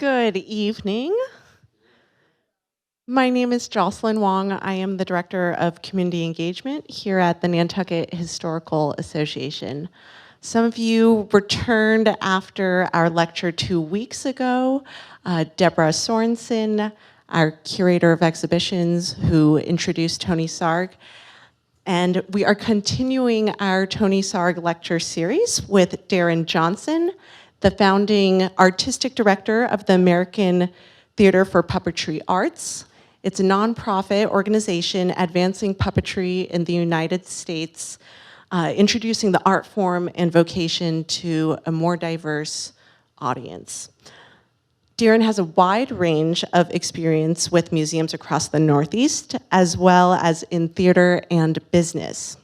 Good evening. My name is Jocelyn Wong. I am the Director of Community Engagement here at the Nantucket Historical Association. Some of you returned after our lecture 2 weeks ago. Deborah Sorensen, our Curator of Exhibitions, who introduced Tony Sarg. And we are continuing our Tony Sarg lecture series with Darin Johnson, the founding artistic director of the American Theater for Puppetry Arts. It's a nonprofit organization advancing puppetry in the United States, introducing the art form and vocation to a more diverse audience. Darin has a wide range of experience with museums across the Northeast, as well as in theater and business.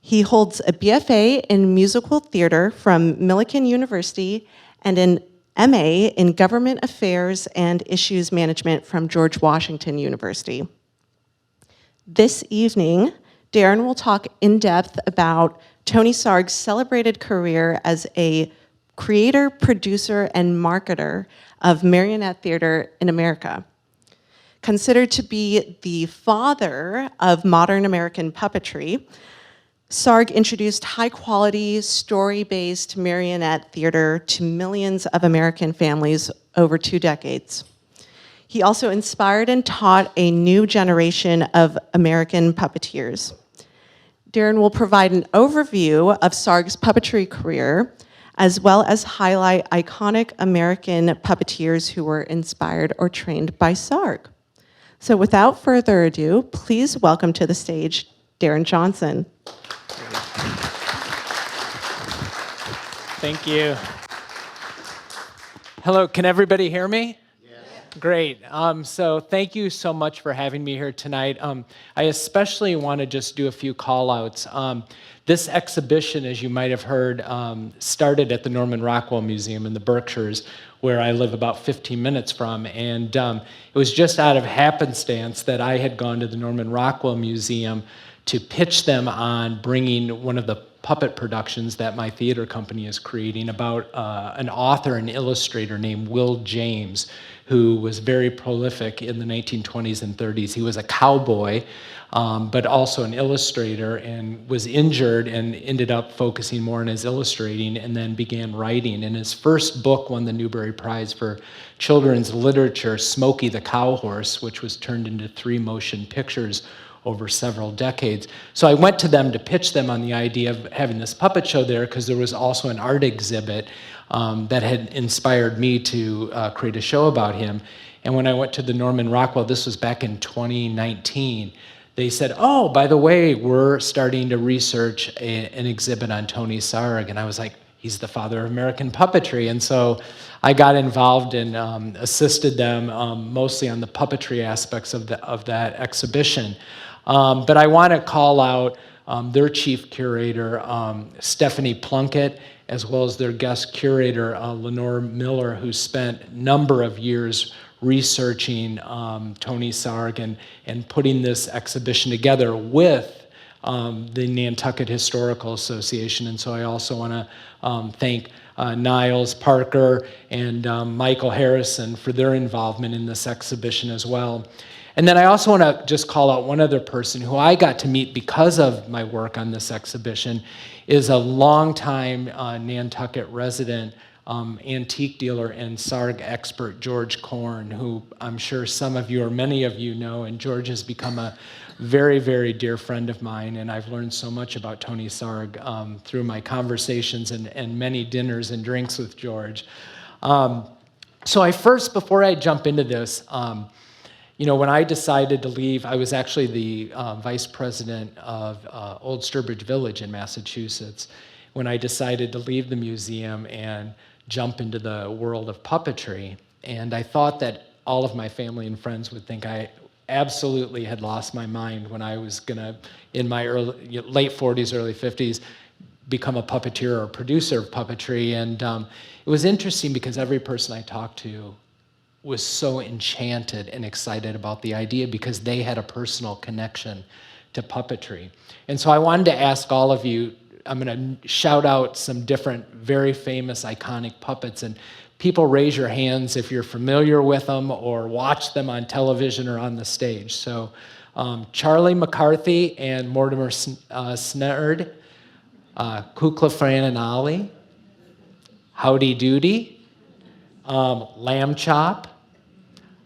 He holds a BFA in musical theater from Millikin University and an MA in Government Affairs and Issues Management from George Washington University. This evening, Darin will talk in depth about Tony Sarg's celebrated career as a creator, producer, and marketer of marionette theater in America. Considered to be the father of modern American puppetry, Sarg introduced high-quality, story-based marionette theater to millions of American families over 2 decades. He also inspired and taught a new generation of American puppeteers. Darin will provide an overview of Sarg's puppetry career, as well as highlight iconic American puppeteers who were inspired or trained by Sarg. So without further ado, please welcome to the stage Darin Johnson. Thank you. Hello, can everybody hear me? Yes. Great. So thank you so much for having me here tonight. I especially want to just do a few call-outs. This exhibition, as you might have heard, started at the Norman Rockwell Museum in the Berkshires, where I live about 15 minutes from. And it was just out of happenstance that I had gone to the Norman Rockwell Museum to pitch them on bringing one of the puppet productions that my theater company is creating about an author and illustrator named Will James, who was very prolific in the 1920s and 30s. He was a cowboy, but also an illustrator, and was injured and ended up focusing more on his illustrating and then began writing. And his first book won the Newbery Prize for Children's Literature, Smokey the Cowhorse, which was turned into 3 motion pictures over several decades. So I went to them to pitch them on the idea of having this puppet show there, because there was also an art exhibit that had inspired me to create a show about him. And when I went to the Norman Rockwell, this was back in 2019, they said, oh, by the way, we're starting to research an exhibit on Tony Sarg. And I was like, he's the father of American puppetry. And so I got involved and assisted them mostly on the puppetry aspects of that exhibition. But I want to call out their chief curator, Stephanie Plunkett, as well as their guest curator, Lenore Miller, who spent a number of years researching Tony Sarg and putting this exhibition together with the Nantucket Historical Association. And so I also want to thank Niles Parker and Michael Harrison for their involvement in this exhibition as well. And then I also want to just call out one other person who I got to meet because of my work on this exhibition, is a longtime Nantucket resident, antique dealer and Sarg expert, George Korn, who I'm sure some of you or many of you know, and George has become a very, very dear friend of mine, and I've learned so much about Tony Sarg through my conversations and many dinners and drinks with George. So before I jump into this, when I decided to leave, I was actually the vice president of Old Sturbridge Village in Massachusetts. When I decided to leave the museum and jump into the world of puppetry, and I thought that all of my family and friends would think I absolutely had lost my mind when I was gonna, in my late 40s, early 50s, become a puppeteer or producer of puppetry. And it was interesting because every person I talked to was so enchanted and excited about the idea because they had a personal connection to puppetry. And so I wanted to ask all of you, I'm gonna shout out some different very famous iconic puppets, and people raise your hands if you're familiar with them or watch them on television or on the stage. So Charlie McCarthy and Mortimer Snerd, Kukla Fran and Ollie, Howdy Doody, Lamb Chop,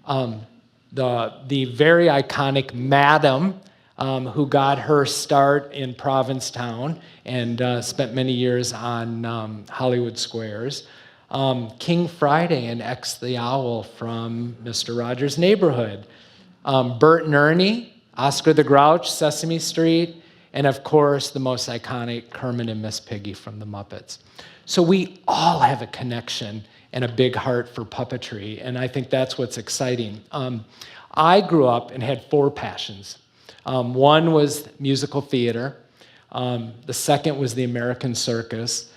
the very iconic Madam, who got her start in Provincetown and spent many years on Hollywood Squares. King Friday and X the Owl from Mr. Rogers' Neighborhood. Bert and Ernie, Oscar the Grouch, Sesame Street, and of course the most iconic Kermit and Miss Piggy from the Muppets. So we all have a connection and a big heart for puppetry, and I think that's what's exciting. I grew up and had 4 passions. One was musical theater. The second was the American circus.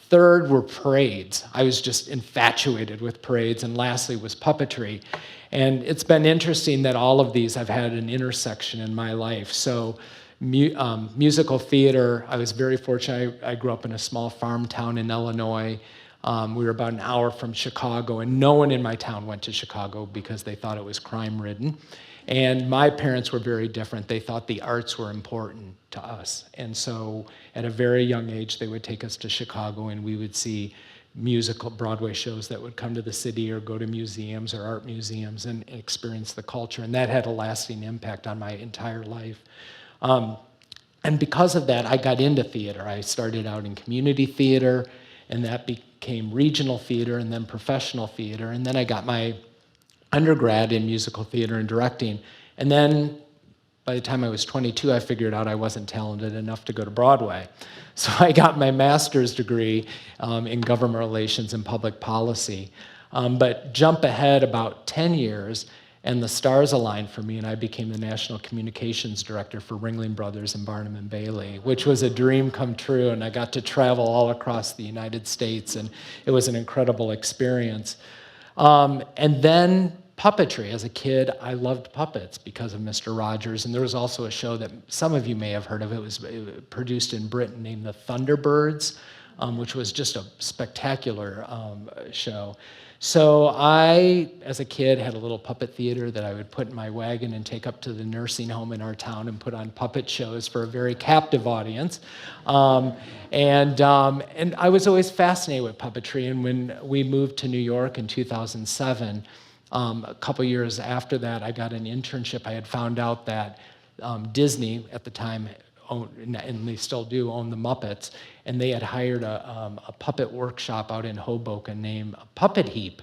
Third were parades. I was just infatuated with parades. And lastly was puppetry. And it's been interesting that all of these have had an intersection in my life. So musical theater, I was very fortunate. I grew up in a small farm town in Illinois. We were about an hour from Chicago, and no one in my town went to Chicago because they thought it was crime-ridden. And my parents were very different. They thought the arts were important to us. And so at a very young age, they would take us to Chicago, and we would see musical Broadway shows that would come to the city or go to museums or art museums and experience the culture. And that had a lasting impact on my entire life. And because of that, I got into theater. I started out in community theater, and that became regional theater and then professional theater. And then I got my undergrad in musical theater and directing. And then by the time I was 22, I figured out I wasn't talented enough to go to Broadway. So I got my master's degree in government relations and public policy. But jump ahead about 10 years, and the stars aligned for me, and I became the national communications director for Ringling Brothers and Barnum and Bailey, which was a dream come true, and I got to travel all across the United States, and it was an incredible experience. And then puppetry. As a kid, I loved puppets because of Mr. Rogers, and there was also a show that some of you may have heard of. It was produced in Britain named The Thunderbirds, which was just a spectacular show. So I, as a kid, had a little puppet theater that I would put in my wagon and take up to the nursing home in our town and put on puppet shows for a very captive audience. And I was always fascinated with puppetry. And when we moved to New York in 2007, a couple years after that, I got an internship. I had found out that Disney, at the time, and they still do, own the Muppets, and they had hired a puppet workshop out in Hoboken named Puppet Heap,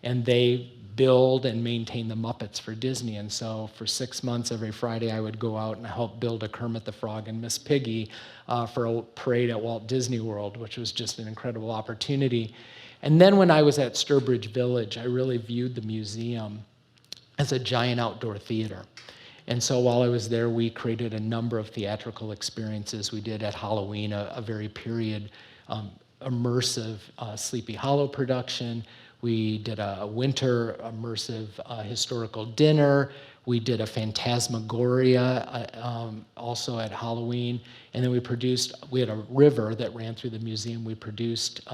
and they build and maintain the Muppets for Disney. And so for 6 months, every Friday, I would go out and help build a Kermit the Frog and Miss Piggy for a parade at Walt Disney World, which was just an incredible opportunity. And then when I was at Sturbridge Village, I really viewed the museum as a giant outdoor theater. And so while I was there, we created a number of theatrical experiences. We did at Halloween a very period immersive Sleepy Hollow production. We did a winter immersive historical dinner. We did a phantasmagoria also at Halloween. And then we had a river that ran through the museum. We produced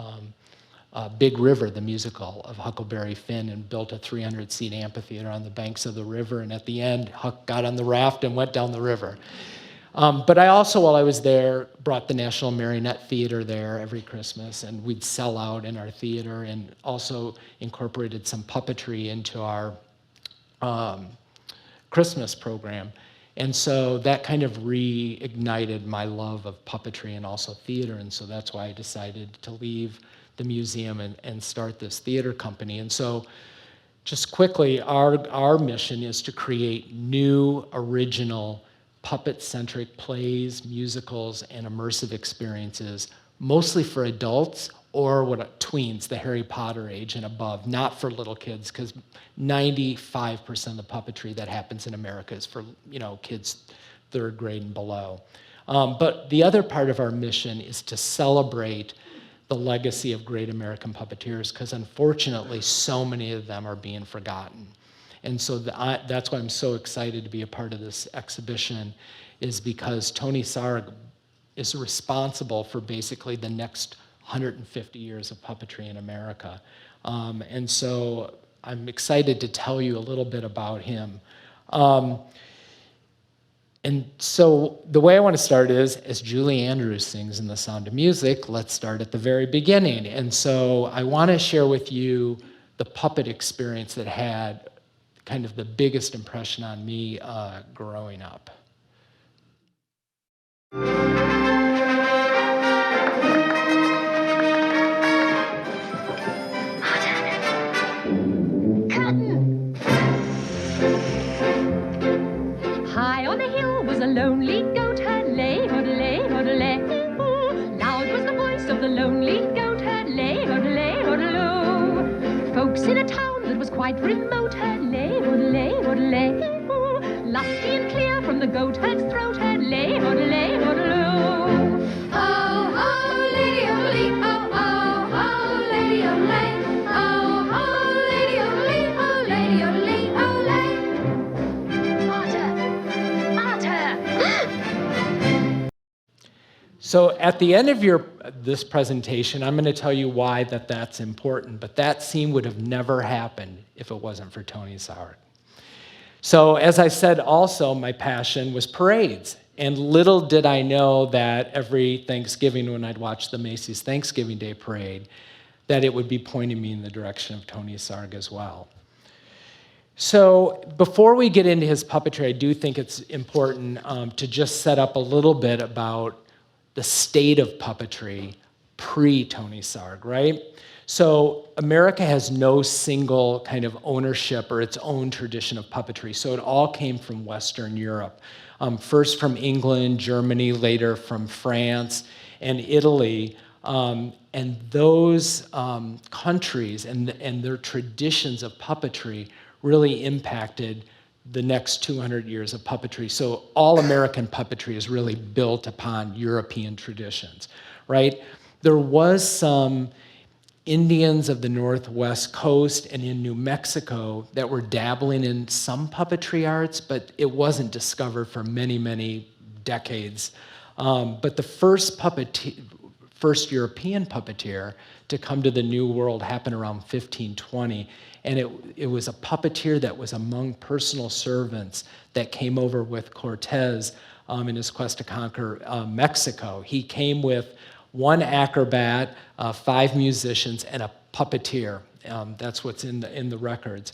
Big River, the musical of Huckleberry Finn, and built a 300-seat amphitheater on the banks of the river. And at the end, Huck got on the raft and went down the river. But I also, while I was there, brought the National Marionette Theater there every Christmas, and we'd sell out in our theater, and also incorporated some puppetry into our Christmas program. And so that kind of reignited my love of puppetry and also theater, and so that's why I decided to leave the museum and start this theater company. And so just quickly, our mission is to create new, original, puppet-centric plays, musicals, and immersive experiences, mostly for adults or tweens, the Harry Potter age and above, not for little kids, because 95% of the puppetry that happens in America is for kids 3rd grade and below. But the other part of our mission is to celebrate the legacy of great American puppeteers, because unfortunately, so many of them are being forgotten. And so that's why I'm so excited to be a part of this exhibition, is because Tony Sarg is responsible for basically the next 150 years of puppetry in America. And so I'm excited to tell you a little bit about him. And so the way I want to start is, as Julie Andrews sings in The Sound of Music, let's start at the very beginning. And so I want to share with you the puppet experience that had kind of the biggest impression on me growing up. High on the hill was a lonely goat herd, lay, hodelay, hodelay. Loud was the voice of the lonely goat herd, lay, hodelay, hodeloo. Folks in a town that was quite remote herd, lay, hodelay, hodelay. Lusty and clear from the goat herd's throat herd, lay, hodelay, hodeloo. Oh, oh, lady, oh, oh, oh, oh, lady, oh, lay. Oh, oh, lady, oh, lady, oh, lay. So at the end of this presentation, I'm going to tell you why that's important, but that scene would have never happened if it wasn't for Tony Sarg. So as I said, also my passion was parades, and little did I know that every Thanksgiving when I'd watch the Macy's Thanksgiving Day Parade, that it would be pointing me in the direction of Tony Sarg as well. So before we get into his puppetry, I do think it's important to just set up a little bit about the state of puppetry pre-Tony Sarg, right? So America has no single kind of ownership or its own tradition of puppetry. So it all came from Western Europe. First from England, Germany, later from France and Italy. And those countries and their traditions of puppetry really impacted the next 200 years of puppetry. So all American puppetry is really built upon European traditions, right? There was some Indians of the Northwest Coast and in New Mexico that were dabbling in some puppetry arts, but it wasn't discovered for many, many decades. But the first European puppeteer to come to the New World happened around 1520. And it was a puppeteer that was among personal servants that came over with Cortez in his quest to conquer Mexico. He came with one acrobat, 5 musicians, and a puppeteer. That's what's in the records.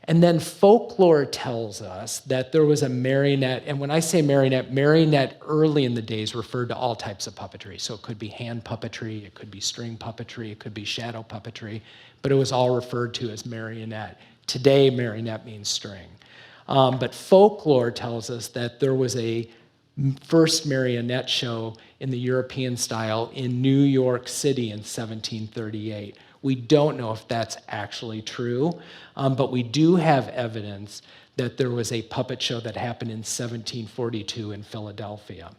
And then folklore tells us that there was a marionette, and when I say marionette, marionette early in the days referred to all types of puppetry. So it could be hand puppetry, it could be string puppetry, it could be shadow puppetry, but it was all referred to as marionette. Today, marionette means string. But folklore tells us that there was a first marionette show in the European style in New York City in 1738. We don't know if that's actually true, but we do have evidence that there was a puppet show that happened in 1742 in Philadelphia.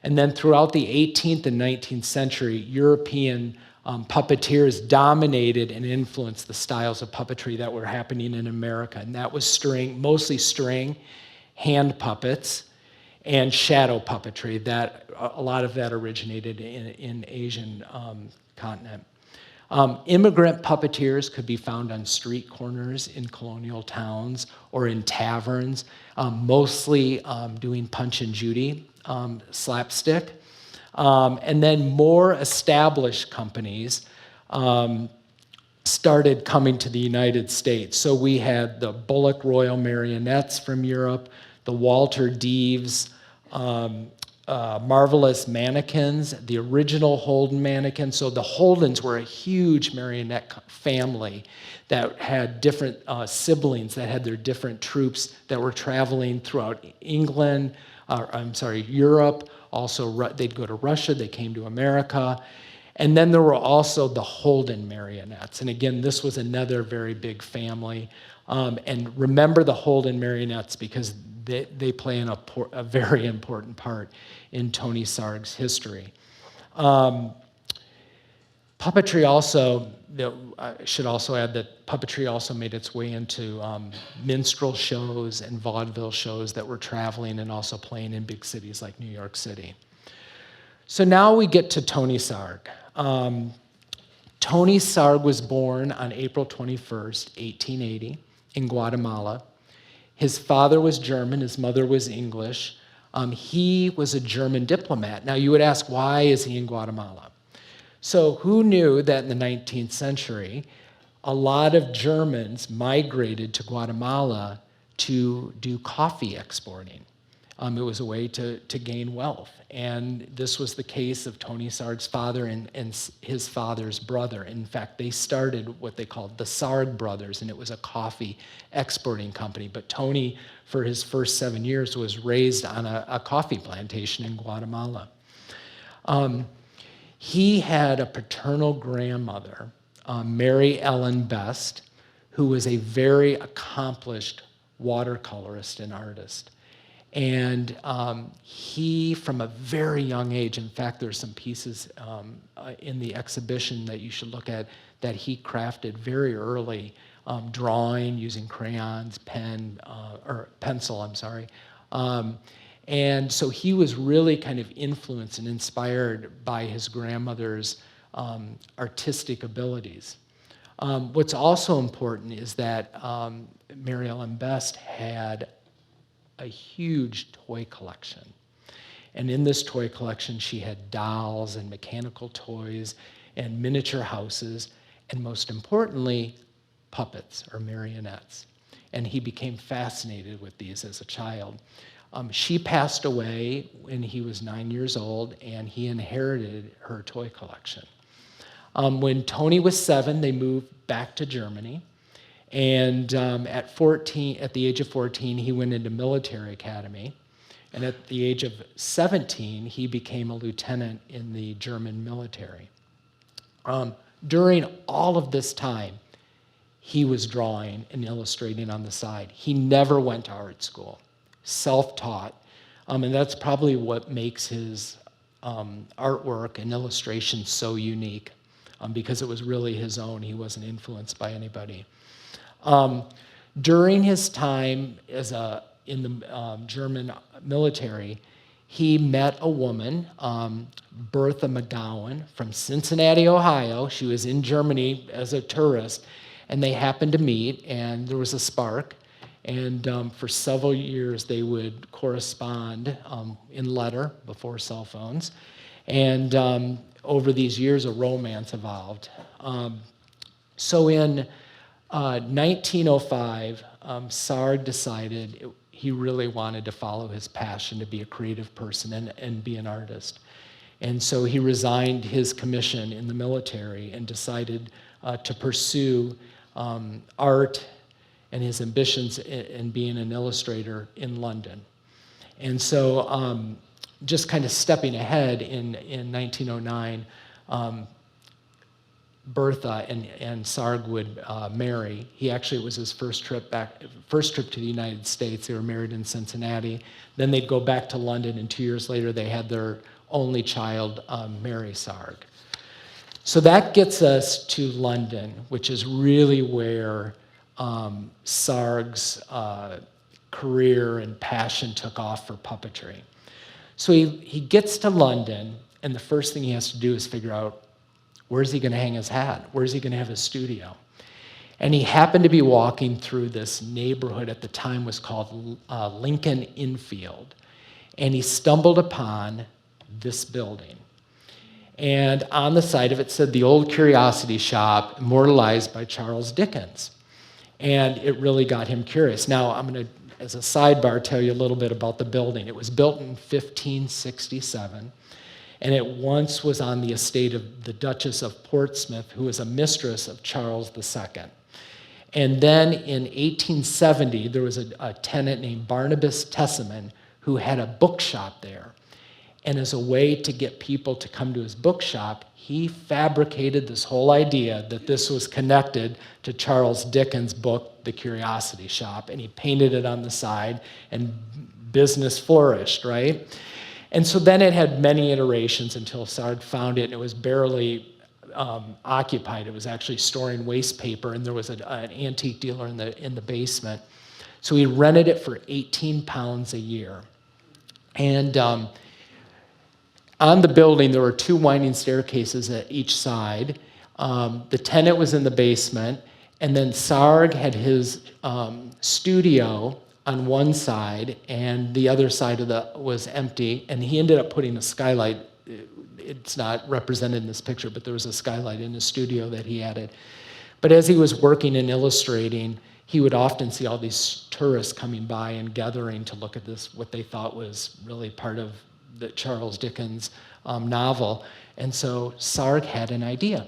And then throughout the 18th and 19th century, European puppeteers dominated and influenced the styles of puppetry that were happening in America. And that was string, mostly string, hand puppets, and shadow puppetry. That a lot of that originated in Asian continent. Immigrant puppeteers could be found on street corners in colonial towns or in taverns, mostly doing Punch and Judy, slapstick. And then more established companies started coming to the United States. So we had the Bullock Royal Marionettes from Europe, the Walter Deves, Marvelous Mannequins, the original Holden mannequin. So the Holdens were a huge marionette family that had different siblings that had their different troupes that were traveling throughout England, Europe. Also, they'd go to Russia, they came to America. And then there were also the Holden marionettes. And again, this was another very big family. And remember the Holden marionettes because they play a very important part in Tony Sarg's history. Puppetry also, I should also add that puppetry also made its way into minstrel shows and vaudeville shows that were traveling and also playing in big cities like New York City. So now we get to Tony Sarg. Tony Sarg was born on April 21st, 1880, in Guatemala. His father was German, his mother was English. He was a German diplomat. Now you would ask, why is he in Guatemala? So who knew that in the 19th century, a lot of Germans migrated to Guatemala to do coffee exporting? It was a way to gain wealth. And this was the case of Tony Sarg's father and his father's brother. In fact, they started what they called the Sarg brothers, and it was a coffee exporting company. But Tony, for his first 7 years, was raised on a coffee plantation in Guatemala. He had a paternal grandmother, Mary Ellen Best, who was a very accomplished watercolorist and artist. And he, from a very young age, in fact, there's some pieces in the exhibition that you should look at that he crafted very early, drawing using crayons, pencil, I'm sorry. And so he was really kind of influenced and inspired by his grandmother's artistic abilities. What's also important is that Mary Ellen Best had a huge toy collection. And in this toy collection, she had dolls and mechanical toys and miniature houses, and most importantly, puppets or marionettes. And he became fascinated with these as a child. She passed away when he was 9 years old, and he inherited her toy collection. When Tony was 7, they moved back to Germany. And at the age of 14, he went into military academy. And at the age of 17, he became a lieutenant in the German military. During all of this time, he was drawing and illustrating on the side. He never went to art school, self-taught. And that's probably what makes his artwork and illustration so unique, because it was really his own. He wasn't influenced by anybody. During his time in the German military, he met a woman, Bertha McGowan, from Cincinnati, Ohio. She was in Germany as a tourist, and they happened to meet, and there was a spark. And for several years, they would correspond in letter before cell phones. And over these years, a romance evolved. So in 1905, Sarg decided he really wanted to follow his passion to be a creative person and be an artist. And so he resigned his commission in the military and decided to pursue art and his ambitions in being an illustrator in London. And so just kind of stepping ahead in 1909, Bertha and Sarg would marry. It was his first trip to the United States. They were married in Cincinnati. Then they'd go back to London, and 2 years later they had their only child, Mary Sarg. So that gets us to London, which is really where Sarg's career and passion took off for puppetry. So he gets to London, and the first thing he has to do is figure out, where's he going to hang his hat? Where's he going to have his studio? And he happened to be walking through this neighborhood at the time was called Lincoln Infield. And he stumbled upon this building. And on the side of it said, "The Old Curiosity Shop, immortalized by Charles Dickens." And it really got him curious. Now, I'm going to, as a sidebar, tell you a little bit about the building. It was built in 1567. And it once was on the estate of the Duchess of Portsmouth, who was a mistress of Charles II. And then in 1870, there was a tenant named Barnabas Tesseman who had a bookshop there. And as a way to get people to come to his bookshop, he fabricated this whole idea that this was connected to Charles Dickens' book, The Curiosity Shop, and he painted it on the side, and business flourished, right? And so then it had many iterations until Sarg found it, and it was barely occupied. It was actually storing waste paper, and there was an antique dealer in the basement. So he rented it for £18 a year. And on the building, there were 2 winding staircases at each side. The tenant was in the basement, and then Sarg had his studio on one side, and the other side was empty, and he ended up putting a skylight. It's not represented in this picture, but there was a skylight in his studio that he added. But as he was working and illustrating, he would often see all these tourists coming by and gathering to look at this, what they thought was really part of the Charles Dickens novel. And so Sarg had an idea.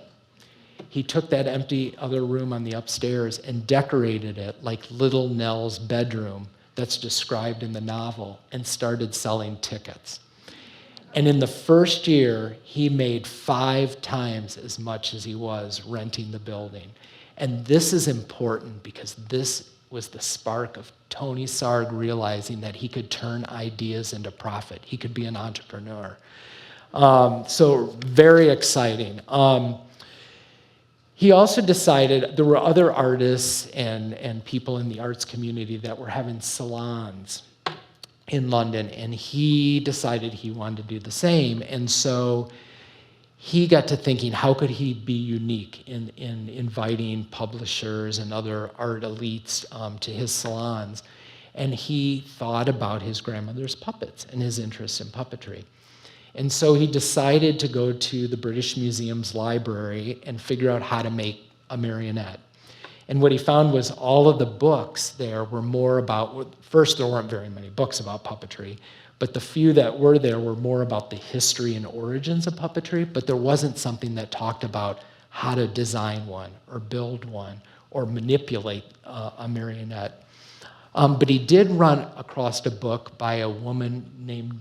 He took that empty other room on the upstairs and decorated it like Little Nell's bedroom that's described in the novel, and started selling tickets. And in the first year, he made 5 times as much as he was renting the building. And this is important because this was the spark of Tony Sarg realizing that he could turn ideas into profit. He could be an entrepreneur. So very exciting. He also decided there were other artists and people in the arts community that were having salons in London, and he decided he wanted to do the same. And so he got to thinking, how could he be unique in inviting publishers and other art elites to his salons? And he thought about his grandmother's puppets and his interest in puppetry. And so he decided to go to the British Museum's library and figure out how to make a marionette. And what he found was all of the books there were more about, first, there weren't very many books about puppetry, but the few that were there were more about the history and origins of puppetry, but there wasn't something that talked about how to design one or build one or manipulate a marionette. But he did run across a book by a woman named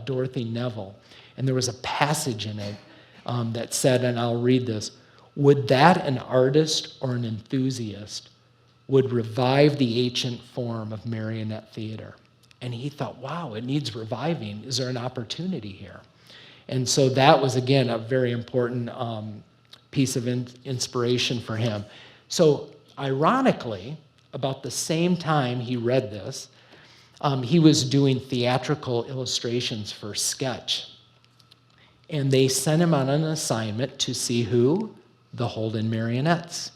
Dorothy Neville, and there was a passage in it that said, and I'll read this, "Would that an artist or an enthusiast would revive the ancient form of marionette theater?" And he thought, wow, it needs reviving. Is there an opportunity here? And so that was, again, a very important piece of inspiration for him. So ironically, about the same time he read this, he was doing theatrical illustrations for Sketch. And they sent him on an assignment to see who? The Holden Marionettes.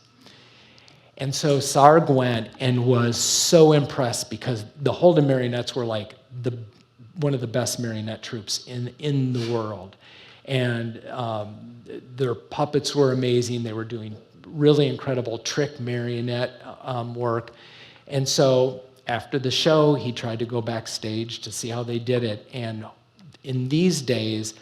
And so Sarg went and was so impressed because the Holden Marionettes were like one of the best marionette troupes in the world. And their puppets were amazing. They were doing really incredible trick marionette work. And so after the show, he tried to go backstage to see how they did it. And in these days,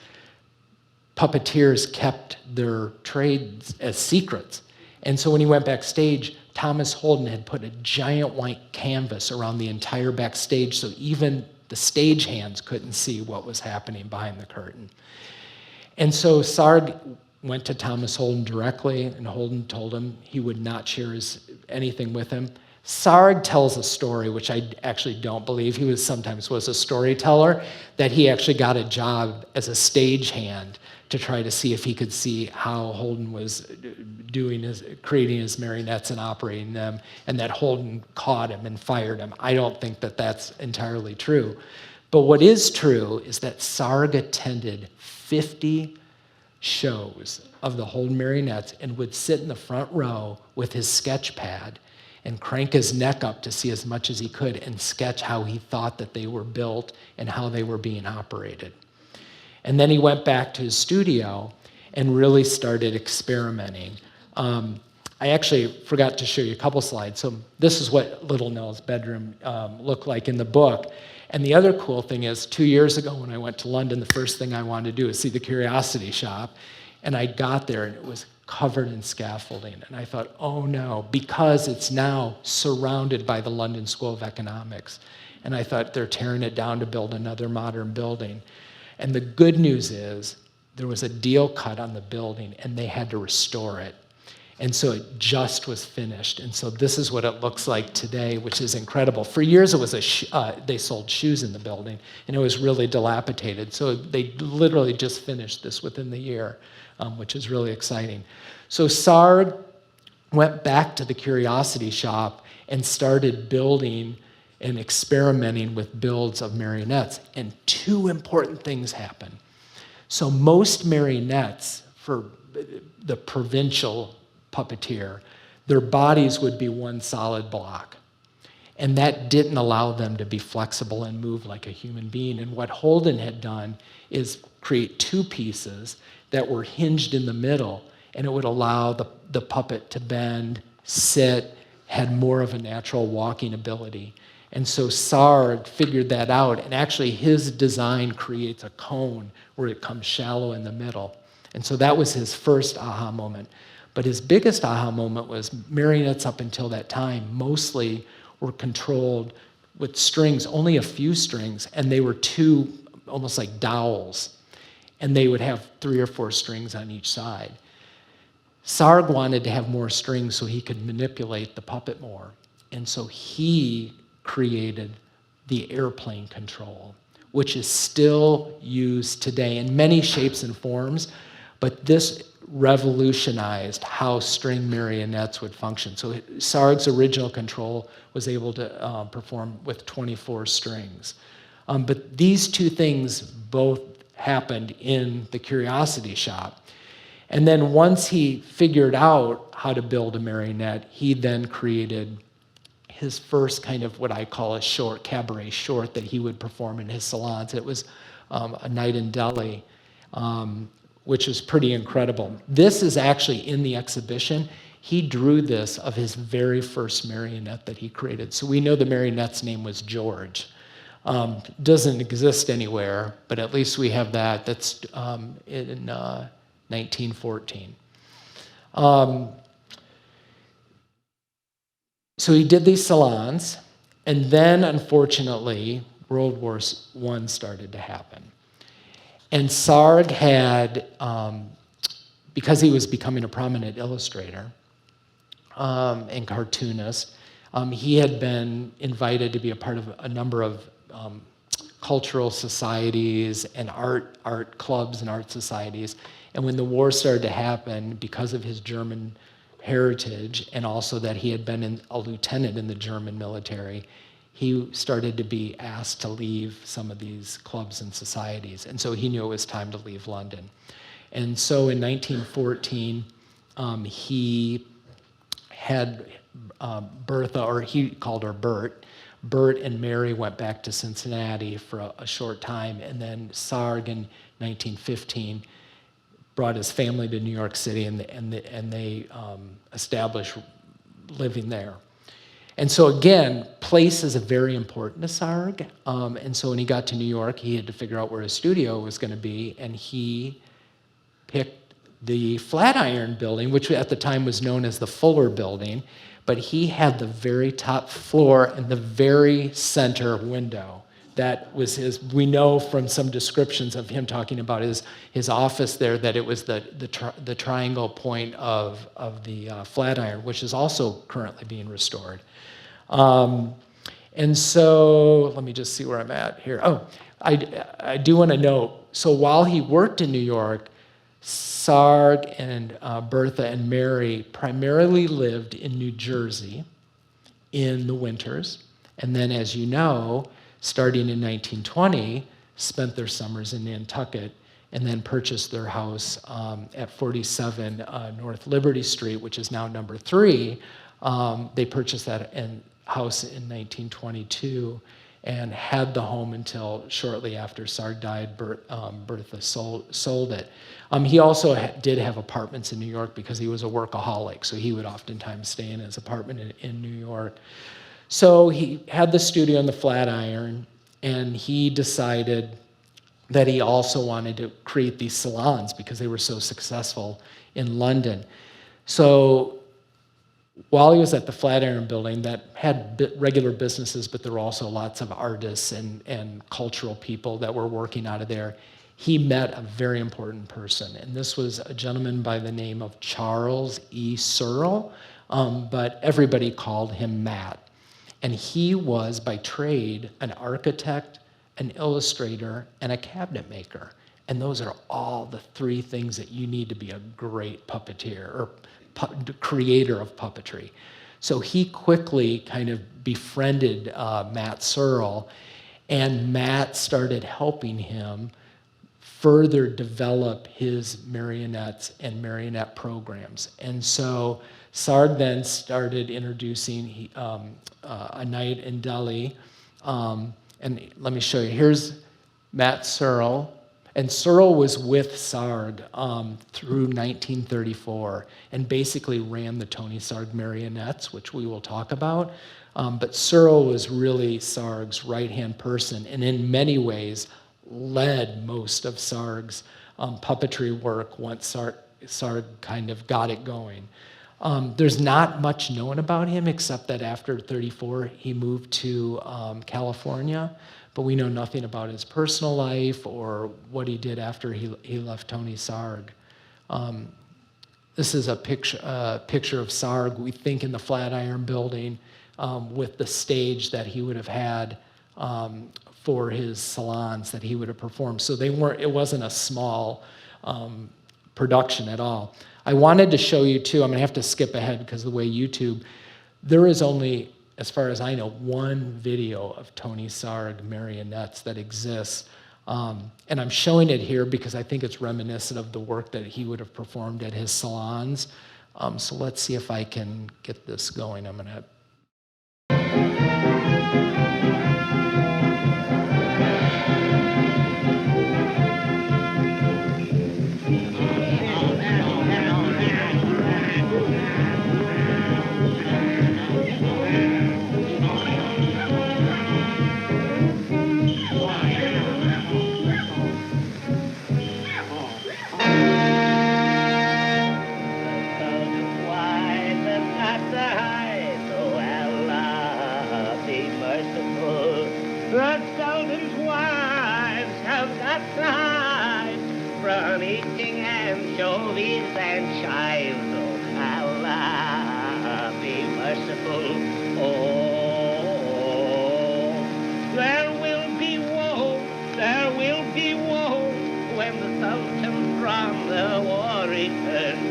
puppeteers kept their trades as secrets. And so when he went backstage, Thomas Holden had put a giant white canvas around the entire backstage so even the stagehands couldn't see what was happening behind the curtain. And so Sarg went to Thomas Holden directly, and Holden told him he would not share anything with him. Sarg tells a story, which I actually don't believe. He sometimes was a storyteller, that he actually got a job as a stagehand to try to see if he could see how Holden was creating his marionettes and operating them, and that Holden caught him and fired him. I don't think that that's entirely true. But what is true is that Sarg attended 50 shows of the Holden marionettes and would sit in the front row with his sketch pad and crank his neck up to see as much as he could and sketch how he thought that they were built and how they were being operated. And then he went back to his studio and really started experimenting. I actually forgot to show you a couple slides. So this is what Little Nell's bedroom looked like in the book. And the other cool thing is, 2 years ago when I went to London, the first thing I wanted to do was see the Curiosity Shop. And I got there and it was covered in scaffolding. And I thought, oh no, because it's now surrounded by the London School of Economics. And I thought they're tearing it down to build another modern building. And the good news is there was a deal cut on the building and they had to restore it. And so it just was finished. And so this is what it looks like today, which is incredible. For years, it was they sold shoes in the building, and it was really dilapidated. So they literally just finished this within the year, which is really exciting. So Sarg went back to the Curiosity Shop and started building and experimenting with builds of marionettes. And 2 important things happened. So most marionettes, for the provincial puppeteer, their bodies would be one solid block. And that didn't allow them to be flexible and move like a human being. And what Holden had done is create two pieces that were hinged in the middle, and it would allow the puppet to bend, sit, had more of a natural walking ability. And so Sarg figured that out, and actually his design creates a cone where it comes shallow in the middle. And so that was his first aha moment. But his biggest aha moment was marionettes up until that time mostly were controlled with strings, only a few strings, and they were two, almost like dowels, and they would have 3 or 4 strings on each side. Sarg wanted to have more strings so he could manipulate the puppet more, and so he created the airplane control, which is still used today in many shapes and forms, but this revolutionized how string marionettes would function. So Sarg's original control was able to perform with 24 strings. But these two things both happened in the Curiosity Shop. And then once he figured out how to build a marionette, he then created his first kind of what I call a short, cabaret short that he would perform in his salons. It was A Night in Delhi, which is pretty incredible. This is actually in the exhibition. He drew this of his very first marionette that he created. So we know the marionette's name was George. Doesn't exist anywhere, but at least we have that. That's in 1914. So he did these salons, and then unfortunately, World War I started to happen. And Sarg had, because he was becoming a prominent illustrator and cartoonist, he had been invited to be a part of a number of cultural societies and art clubs and art societies. And when the war started to happen, because of his German heritage and also that he had been a lieutenant in the German military, he started to be asked to leave some of these clubs and societies. And so he knew it was time to leave London. And so in 1914, he had Bertha, or he called her Bert. Bert and Mary went back to Cincinnati for a short time, and then Sarg in 1915 brought his family to New York City, and they established living there. And so again, place is very important to Sarg. And so when he got to New York, he had to figure out where his studio was going to be, and he picked the Flatiron Building, which at the time was known as the Fuller Building, but he had the very top floor and the very center window. That was his, we know from some descriptions of him talking about his office there that it was the triangle point of the Flatiron, which is also currently being restored. And so, let me just see where I'm at here. Oh, I do want to note, so while he worked in New York, Sarg and Bertha and Mary primarily lived in New Jersey in the winters. And then, as you know, starting in 1920, spent their summers in Nantucket and then purchased their house at 47 North Liberty Street, which is now number 3. They purchased that house in 1922 and had the home until shortly after Sarg died. Bertha sold it. He also did have apartments in New York because he was a workaholic, so he would oftentimes stay in his apartment in New York. So he had the studio in the Flatiron, and he decided that he also wanted to create these salons because they were so successful in London. So while he was at the Flatiron Building, that had regular businesses, but there were also lots of artists and cultural people that were working out of there, he met a very important person. And this was a gentleman by the name of Charles E. Searle, but everybody called him Matt. And he was, by trade, an architect, an illustrator, and a cabinet maker. And those are all the 3 things that you need to be a great puppeteer or creator of puppetry. So he quickly kind of befriended Matt Searle, and Matt started helping him further develop his marionettes and marionette programs. And so Sarg then started introducing a night in Delhi. And let me show you. Here's Matt Searle. And Searle was with Sarg through 1934 and basically ran the Tony Sarg marionettes, which we will talk about. But Searle was really Sarg's right-hand person, and in many ways led most of Sarg's puppetry work once Sarg kind of got it going. There's not much known about him except that after 34 he moved to California, but we know nothing about his personal life or what he did after he left Tony Sarg. This is a picture of Sarg, we think, in the Flatiron Building with the stage that he would have had for his salons that he would have performed. So it wasn't a small production at all. I wanted to show you too, I'm gonna have to skip ahead because of the way YouTube, there is only, as far as I know, one video of Tony Sarg marionettes that exists. And I'm showing it here because I think it's reminiscent of the work that he would have performed at his salons. So let's see if I can get this going. I'm gonna from eating anchovies and chives. Oh, Allah, be merciful. Oh, there will be woe when the Sultan from the war returns.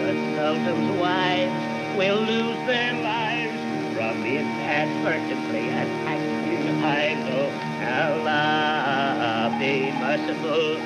The Sultan's wives will lose their lives from being advertently attacked in eyes. Oh, Allah, be merciful.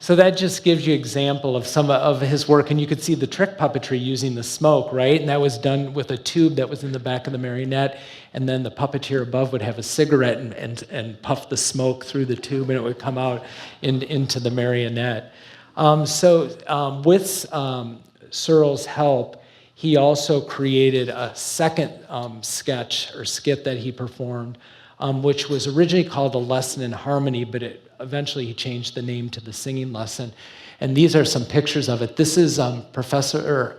So that just gives you an example of some of his work, and you could see the trick puppetry using the smoke, right? And that was done with a tube that was in the back of the marionette, and then the puppeteer above would have a cigarette and puff the smoke through the tube, and it would come out into the marionette. With Searle's help, he also created a second sketch or skit that he performed, which was originally called A Lesson in Harmony, but eventually he changed the name to The Singing Lesson. And these are some pictures of it. This is Professor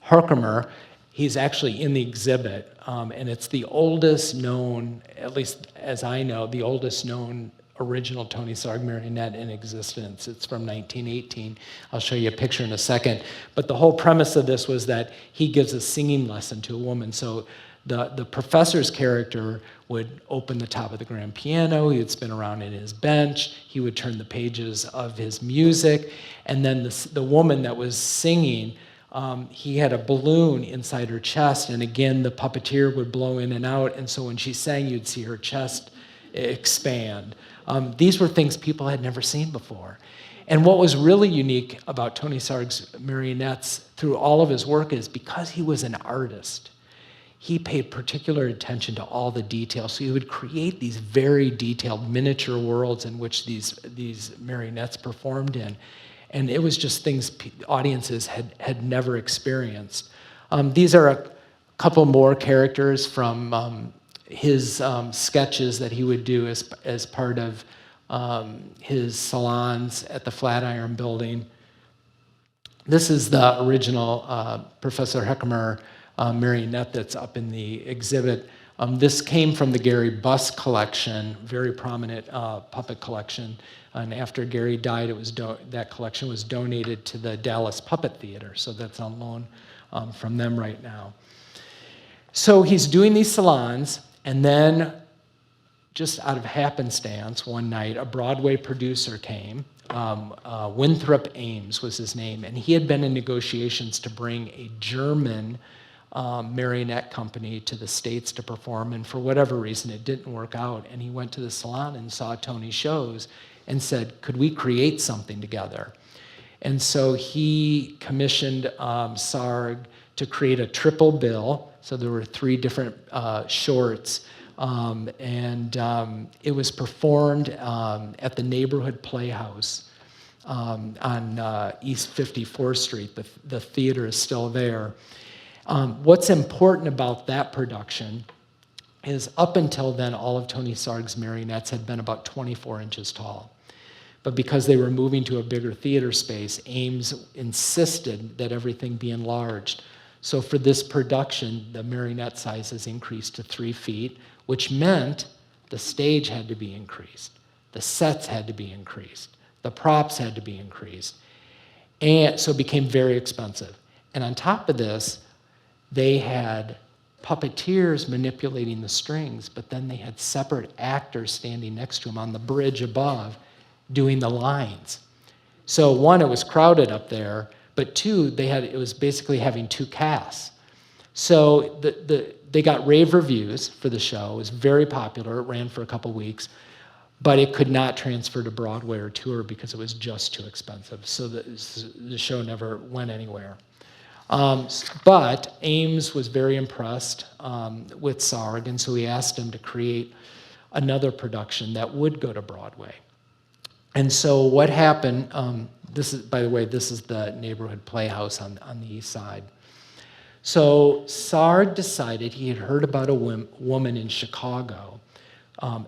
Herkimer. He's actually in the exhibit, and it's the oldest known, at least as I know, the oldest known original Tony Sarg marionette in existence. It's from 1918. I'll show you a picture in a second. But the whole premise of this was that he gives a singing lesson to a woman. So the professor's character would open the top of the grand piano, he would spin around in his bench, he would turn the pages of his music, and then the woman that was singing, he had a balloon inside her chest, and again, the puppeteer would blow in and out, and so when she sang, you'd see her chest expand. These were things people had never seen before. And what was really unique about Tony Sarg's marionettes through all of his work is because he was an artist, he paid particular attention to all the details. So he would create these very detailed miniature worlds in which these marionettes performed in. And it was just things audiences had never experienced. These are a couple more characters from his sketches that he would do as part of his salons at the Flatiron Building. This is the original Professor Herkimer marionette that's up in the exhibit. This came from the Gary Buss collection, very prominent puppet collection. And after Gary died, that collection was donated to the Dallas Puppet Theater. So that's on loan from them right now. So he's doing these salons, and then just out of happenstance, one night, a Broadway producer came. Winthrop Ames was his name, and he had been in negotiations to bring a German marionette company to the States to perform, and for whatever reason, it didn't work out. And he went to the salon and saw Tony's shows and said, could we create something together? And so he commissioned Sarg to create a triple bill. So there were 3 different shorts. It was performed at the Neighborhood Playhouse on East 54th Street. The theater is still there. What's important about that production is up until then, all of Tony Sarg's marionettes had been about 24 inches tall. But because they were moving to a bigger theater space, Ames insisted that everything be enlarged. So for this production, the marionette sizes increased to 3 feet, which meant the stage had to be increased, the sets had to be increased, the props had to be increased. And so it became very expensive. And on top of this, they had puppeteers manipulating the strings, but then they had separate actors standing next to them on the bridge above doing the lines. So 1, it was crowded up there, but 2, it was basically having 2 casts. So they got rave reviews for the show. It was very popular. It ran for a couple weeks, but it could not transfer to Broadway or tour because it was just too expensive. So the show never went anywhere. But Ames was very impressed with Sarg, and so he asked him to create another production that would go to Broadway. And so what happened, by the way, this is the Neighborhood Playhouse on the east side. So Sarg decided he had heard about a woman in Chicago,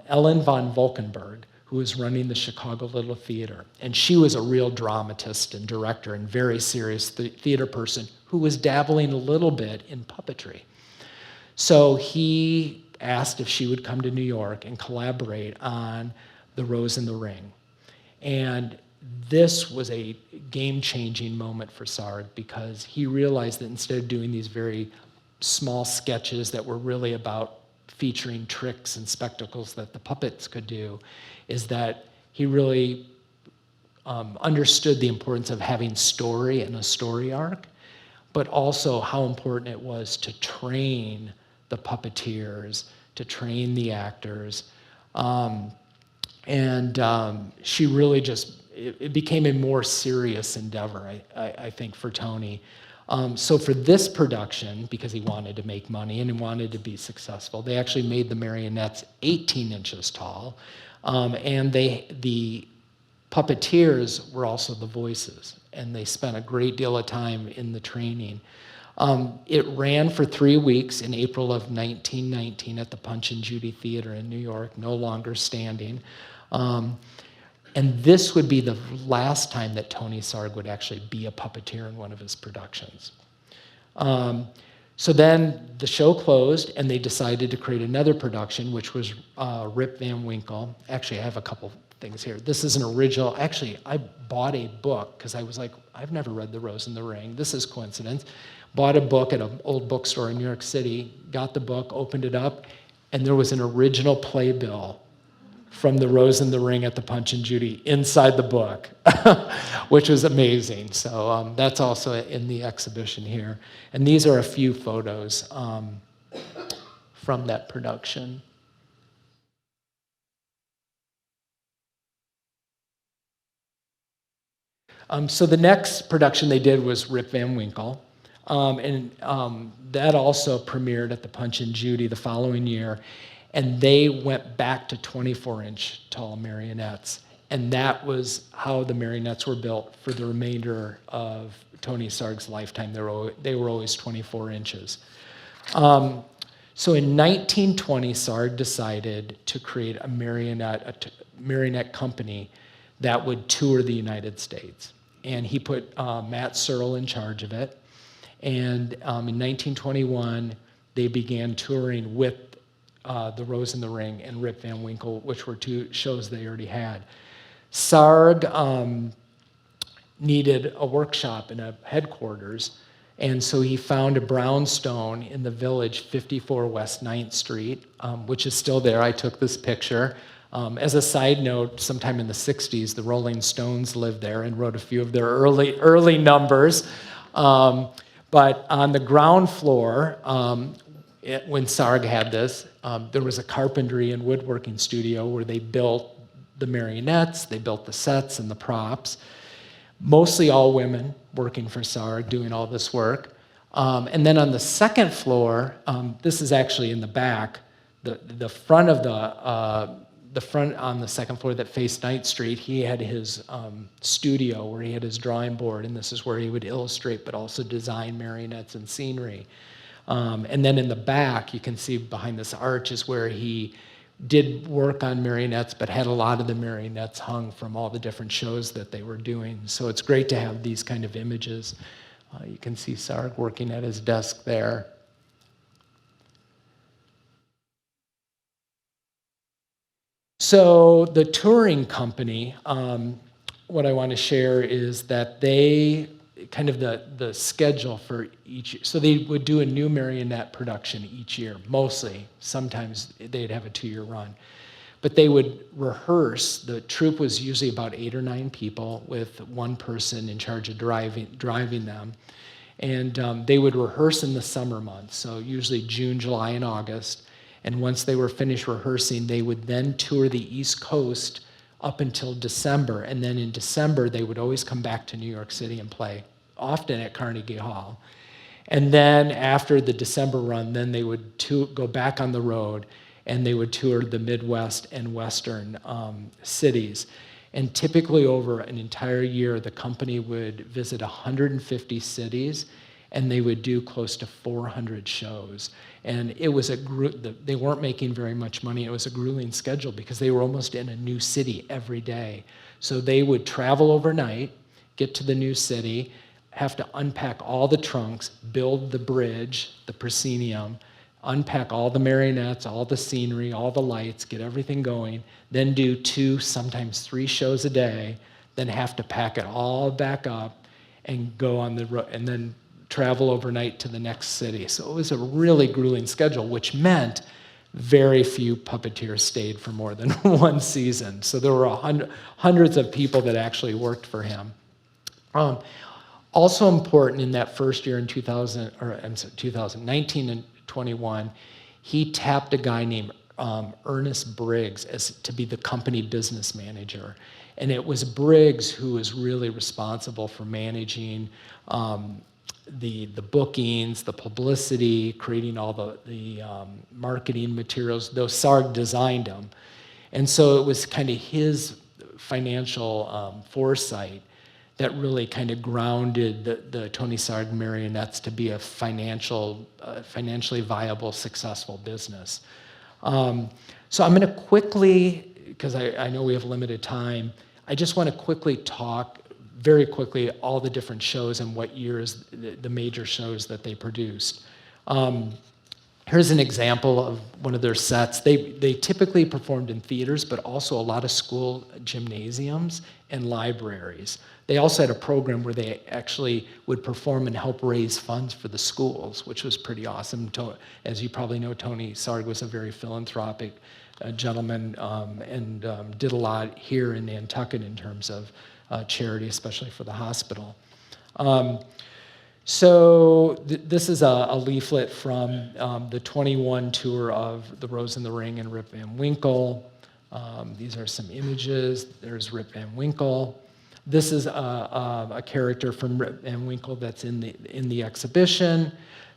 Ellen von Valkenburg, who was running the Chicago Little Theater. And she was a real dramatist and director and very serious theater person who was dabbling a little bit in puppetry. So he asked if she would come to New York and collaborate on The Rose and the Ring. And this was a game-changing moment for Sarg because he realized that instead of doing these very small sketches that were really about featuring tricks and spectacles that the puppets could do, is that he really understood the importance of having story and a story arc, but also how important it was to train the puppeteers, to train the actors. She really it became a more serious endeavor, I think, for Tony. So for this production, because he wanted to make money and he wanted to be successful, they actually made the marionettes 18 inches tall. And the puppeteers were also the voices, and they spent a great deal of time in the training. It ran for 3 weeks in April of 1919 at the Punch and Judy Theater in New York, no longer standing. And this would be the last time that Tony Sarg would actually be a puppeteer in one of his productions. So then the show closed, and they decided to create another production, which was Rip Van Winkle. Actually, I have a couple things here. This is an original. Actually, I bought a book because I was like, I've never read The Rose and the Ring. This is coincidence. Bought a book at an old bookstore in New York City, got the book, opened it up, and there was an original playbill from The Rose and the Ring at the Punch and Judy inside the book, which was amazing. So that's also in the exhibition here. And these are a few photos from that production. So the next production they did was Rip Van Winkle, that also premiered at the Punch and Judy the following year, and they went back to 24-inch tall marionettes, and that was how the marionettes were built for the remainder of Tony Sarg's lifetime. They were always 24 inches. So in 1920, Sarg decided to create a marionette company that would tour the United States. And he put Matt Searle in charge of it. And in 1921, they began touring with The Rose in the Ring and Rip Van Winkle, which were two shows they already had. Sarg needed a workshop and a headquarters, and so he found a brownstone in the Village, 54 West 9th Street, which is still there. I took this picture. As a side note, sometime in the 60s, the Rolling Stones lived there and wrote a few of their early numbers. But on the ground floor, when Sarg had this, there was a carpentry and woodworking studio where they built the marionettes, they built the sets and the props. Mostly all women working for Sarg, doing all this work. And then on the second floor, this is actually in the back, the front of the front on the second floor that faced 9th Street, he had his studio where he had his drawing board, and this is where he would illustrate but also design marionettes and scenery. And then in the back, you can see behind this arch is where he did work on marionettes, but had a lot of the marionettes hung from all the different shows that they were doing. So it's great to have these kind of images. You can see Sarg working at his desk there. So the touring company, what I want to share is that they, kind of the schedule for each, so they would do a new marionette production each year, mostly. Sometimes they'd have a 2-year run. But they would rehearse. The troupe was usually about 8 or 9 people with one person in charge of driving them. And they would rehearse in the summer months, so usually June, July, and August. And once they were finished rehearsing, they would then tour the East Coast up until December. And then in December, they would always come back to New York City and play, often at Carnegie Hall. And then after the December run, then they would go back on the road, and they would tour the Midwest and Western cities. And typically over an entire year, the company would visit 150 cities, and they would do close to 400 shows. And it was they weren't making very much money. It was a grueling schedule because they were almost in a new city every day. So they would travel overnight, get to the new city, have to unpack all the trunks, build the bridge, the proscenium, unpack all the marionettes, all the scenery, all the lights, get everything going, then do 2, sometimes 3 shows a day, then have to pack it all back up and go on the road, and then travel overnight to the next city. So it was a really grueling schedule, which meant very few puppeteers stayed for more than 1 season. So there were hundreds of people that actually worked for him. Also important in that first year in 2019 and 21, he tapped a guy named Ernest Briggs to be the company business manager. And it was Briggs who was really responsible for managing the bookings, the publicity, creating all the marketing materials, though Sarg designed them. And so it was kind of his financial foresight that really kind of grounded the Tony Sarg marionettes to be a financially viable, successful business. So I'm going to quickly, because I know we have limited time, I just want to quickly talk very quickly all the different shows and what years, the major shows that they produced. Here's an example of one of their sets. They typically performed in theaters, but also a lot of school gymnasiums and libraries. They also had a program where they actually would perform and help raise funds for the schools, which was pretty awesome. As you probably know, Tony Sarg was a very philanthropic gentleman and did a lot here in Nantucket in terms of charity, especially for the hospital. This is a leaflet from the 21 tour of The Rose in the Ring and Rip Van Winkle. These are some images. There's Rip Van Winkle. This is a character from Rip Van Winkle that's in the exhibition.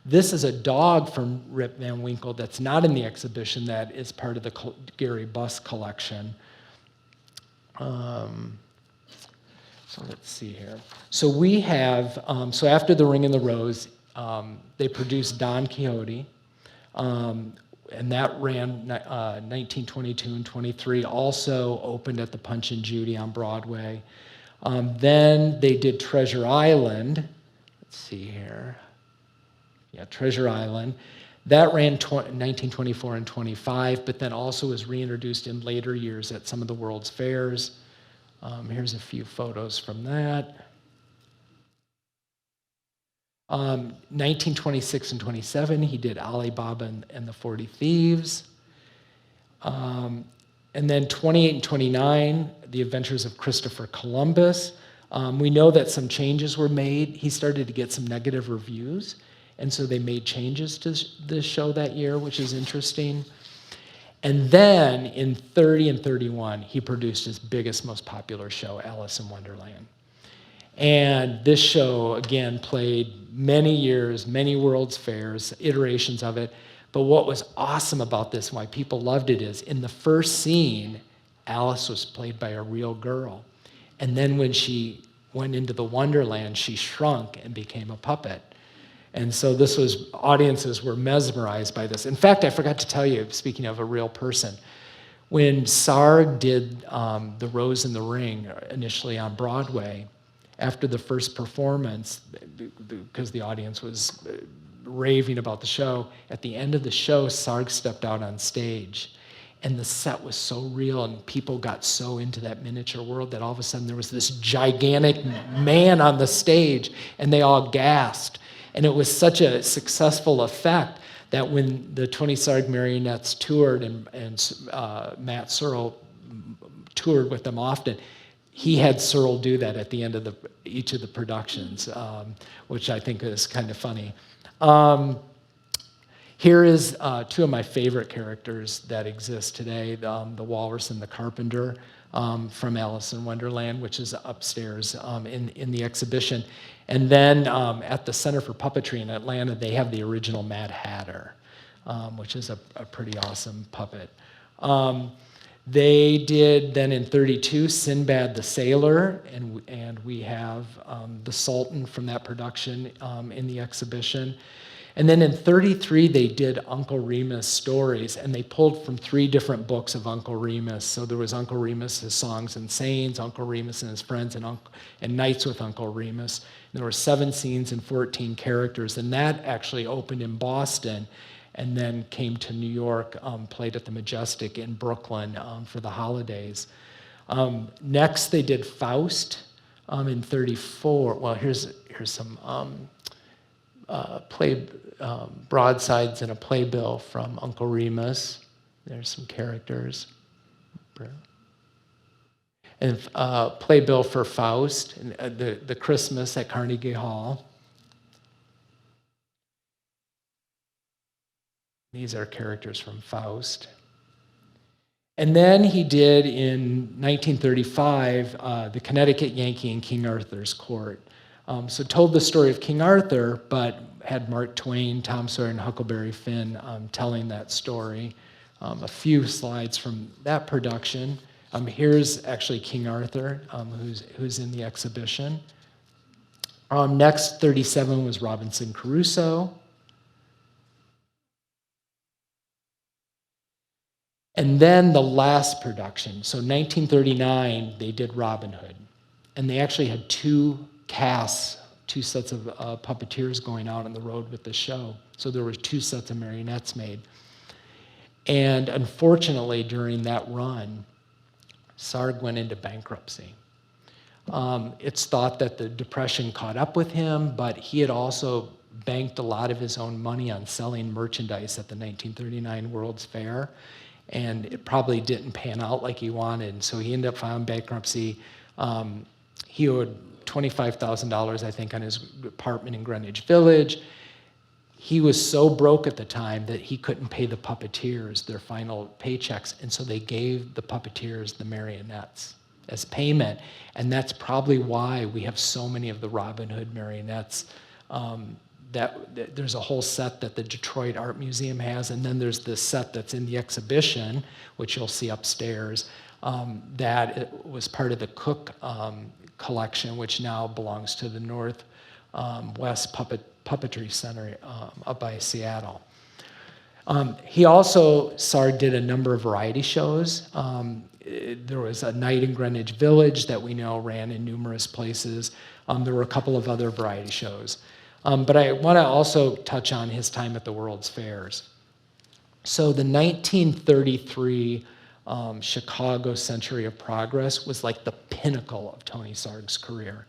This is a dog from Rip Van Winkle that's not in the exhibition, that is part of the Gary Buss collection. So let's see here. So we have, so after The Ring and the Rose, they produced Don Quixote, and that ran 1922 and 23, also opened at the Punch and Judy on Broadway. Then they did Treasure Island. Let's see here. Yeah, Treasure Island. That ran 1924 and 25, but then also was reintroduced in later years at some of the World's Fairs. Here's a few photos from that. 1926 and 27, he did Alibaba and the 40 Thieves. And then 28 and 29, The Adventures of Christopher Columbus. We know that some changes were made. He started to get some negative reviews, and so they made changes to the show that year, which is interesting. And then in 30 and 31, he produced his biggest, most popular show, Alice in Wonderland. And this show, again, played many years, many World's Fairs, iterations of it. But what was awesome about this, and why people loved it, is in the first scene, Alice was played by a real girl. And then when she went into the Wonderland, she shrunk and became a puppet. And so this was, audiences were mesmerized by this. In fact, I forgot to tell you, speaking of a real person, when Sarg did The Rose and the Ring initially on Broadway, after the first performance, because the audience was raving about the show, at the end of the show, Sarg stepped out on stage. And the set was so real, and people got so into that miniature world that all of a sudden there was this gigantic man on the stage, and they all gasped. And it was such a successful effect that when the Tony Sarg marionettes toured, and Matt Searle toured with them often, he had Searle do that at the end of each of the productions, which I think is kind of funny. Here is two of my favorite characters that exist today, the Walrus and the Carpenter from Alice in Wonderland, which is upstairs in the exhibition. And then at the Center for Puppetry in Atlanta, they have the original Mad Hatter, which is a pretty awesome puppet. They did then in 32 Sinbad the Sailor, and we have the Sultan from that production in the exhibition. And then in 33, they did Uncle Remus stories, and they pulled from 3 different books of Uncle Remus. So there was Uncle Remus, His Songs and Sayings, Uncle Remus and His Friends, and Nights with Uncle Remus. And there were 7 scenes and 14 characters, and that actually opened in Boston and then came to New York, played at the Majestic in Brooklyn for the holidays. Next, they did Faust in 34. Well, here's some broadsides and a playbill from Uncle Remus. There's some characters. And playbill for Faust, and the Christmas at Carnegie Hall. These are characters from Faust. And then he did in 1935 the Connecticut Yankee in King Arthur's Court. So told the story of King Arthur, but had Mark Twain, Tom Sawyer, and Huckleberry Finn telling that story. A few slides from that production. Here's actually King Arthur, who's in the exhibition. Next, 37 was Robinson Crusoe. And then the last production, so 1939, they did Robin Hood. And they actually had 2 casts, 2 sets of puppeteers going out on the road with the show. So there were 2 sets of marionettes made. And unfortunately, during that run, Sarg went into bankruptcy. It's thought that the Depression caught up with him, but he had also banked a lot of his own money on selling merchandise at the 1939 World's Fair. And it probably didn't pan out like he wanted. So he ended up filing bankruptcy. He owed $25,000, I think, on his apartment in Greenwich Village. He was so broke at the time that he couldn't pay the puppeteers their final paychecks, and so they gave the puppeteers the marionettes as payment. And that's probably why we have so many of the Robin Hood marionettes. That there's a whole set that the Detroit Art Museum has, and then there's this set that's in the exhibition, which you'll see upstairs, that it was part of the Cook collection, which now belongs to the Northwest Puppetry Center up by Seattle. He also, Sarg did a number of variety shows. There was a night in Greenwich Village that we know ran in numerous places. There were a couple of other variety shows. But I want to also touch on his time at the World's Fairs. So the 1933 Chicago Century of Progress was like the pinnacle of Tony Sarg's career.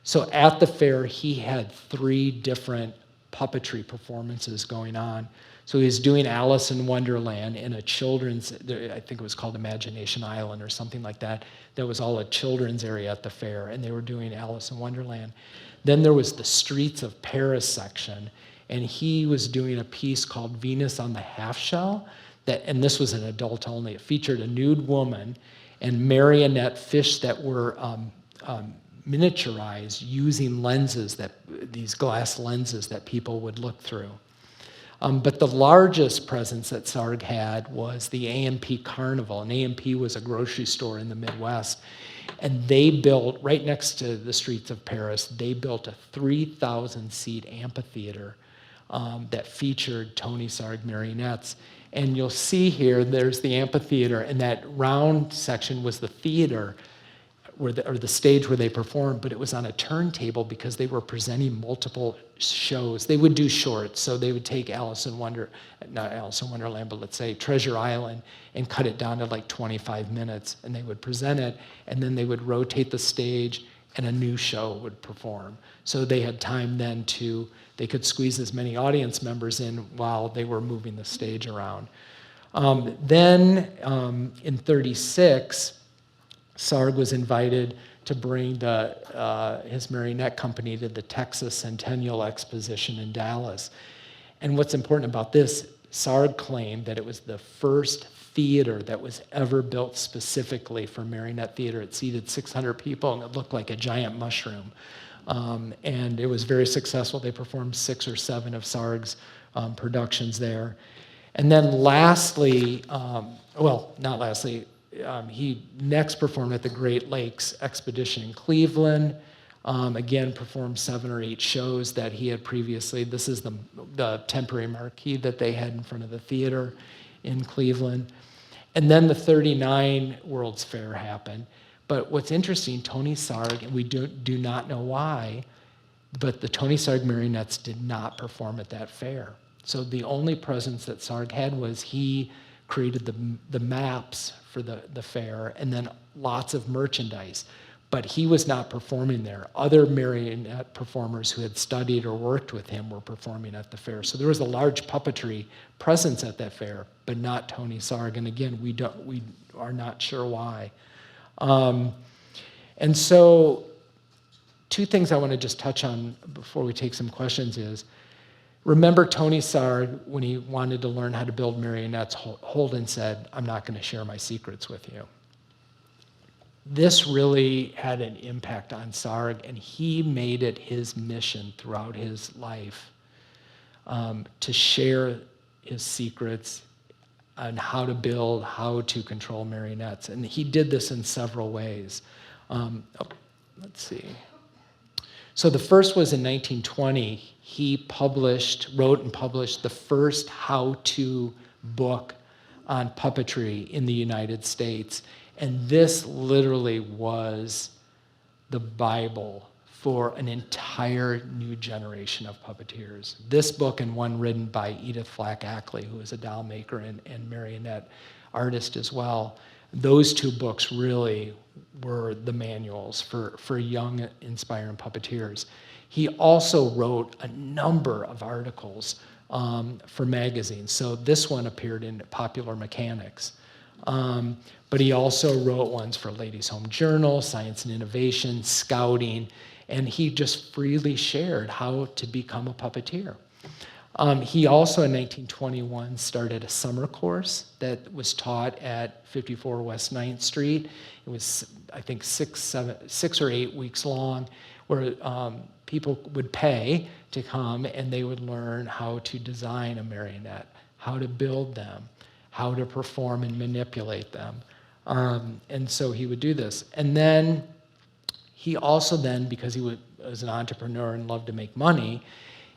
So at the fair, he had 3 different puppetry performances going on. So he was doing Alice in Wonderland in a children's, I think it was called Imagination Island or something like that. That was all a children's area at the fair, and they were doing Alice in Wonderland. Then there was the Streets of Paris section, and he was doing a piece called Venus on the Half Shell, and this was an adult only. It featured a nude woman and marionette fish that were miniaturized using lenses, these glass lenses that people would look through. But the largest presence that Sarg had was the A&P Carnival, and A&P was a grocery store in the Midwest. And they built, right next to the Streets of Paris, they built a 3,000-seat amphitheater that featured Tony Sarg marionettes. And you'll see here, there's the amphitheater, and that round section was the theater, or the stage where they performed, but it was on a turntable because they were presenting multiple shows. They would do shorts, so they would take not Alice in Wonderland, but let's say Treasure Island, and cut it down to like 25 minutes, and they would present it, and then they would rotate the stage, and a new show would perform. So they had time then they could squeeze as many audience members in while they were moving the stage around. Then in '36, Sarg was invited to bring his marionette company to the Texas Centennial Exposition in Dallas. And what's important about this, Sarg claimed that it was the first theater that was ever built specifically for marionette theater. It seated 600 people, and it looked like a giant mushroom. And it was very successful. They performed 6 or 7 of Sarg's productions there. And then lastly, he next performed at the Great Lakes Expedition in Cleveland. Again, performed 7 or 8 shows that he had previously. This is the temporary marquee that they had in front of the theater in Cleveland. And then the '39 World's Fair happened. But what's interesting, Tony Sarg, and we do not know why, but the Tony Sarg marionettes did not perform at that fair. So the only presence that Sarg had was he created the maps for the fair, and then lots of merchandise. But he was not performing there. Other marionette performers who had studied or worked with him were performing at the fair. So there was a large puppetry presence at that fair, but not Tony Sarg. And again, we are not sure why. And so 2 things I want to just touch on before we take some questions is, remember Tony Sarg, when he wanted to learn how to build marionettes, Holden said, "I'm not going to share my secrets with you." This really had an impact on Sarg, and he made it his mission throughout his life to share his secrets on how to build, how to control marionettes. And he did this in several ways. Let's see. So the first was in 1920. He wrote and published the first how-to book on puppetry in the United States. And this literally was the Bible for an entire new generation of puppeteers. This book, and one written by Edith Flack Ackley, who is a doll maker and marionette artist as well, those 2 books really were the manuals for young, inspiring puppeteers. He also wrote a number of articles for magazines. So this one appeared in Popular Mechanics. But he also wrote ones for Ladies' Home Journal, Science and Innovation, Scouting, and he just freely shared how to become a puppeteer. He also in 1921 started a summer course that was taught at 54 West 9th Street. It was, I think, 6 or 8 weeks long, where people would pay to come and they would learn how to design a marionette, how to build them, how to perform and manipulate them. And so he would do this. And then he also then, because he was an entrepreneur and loved to make money,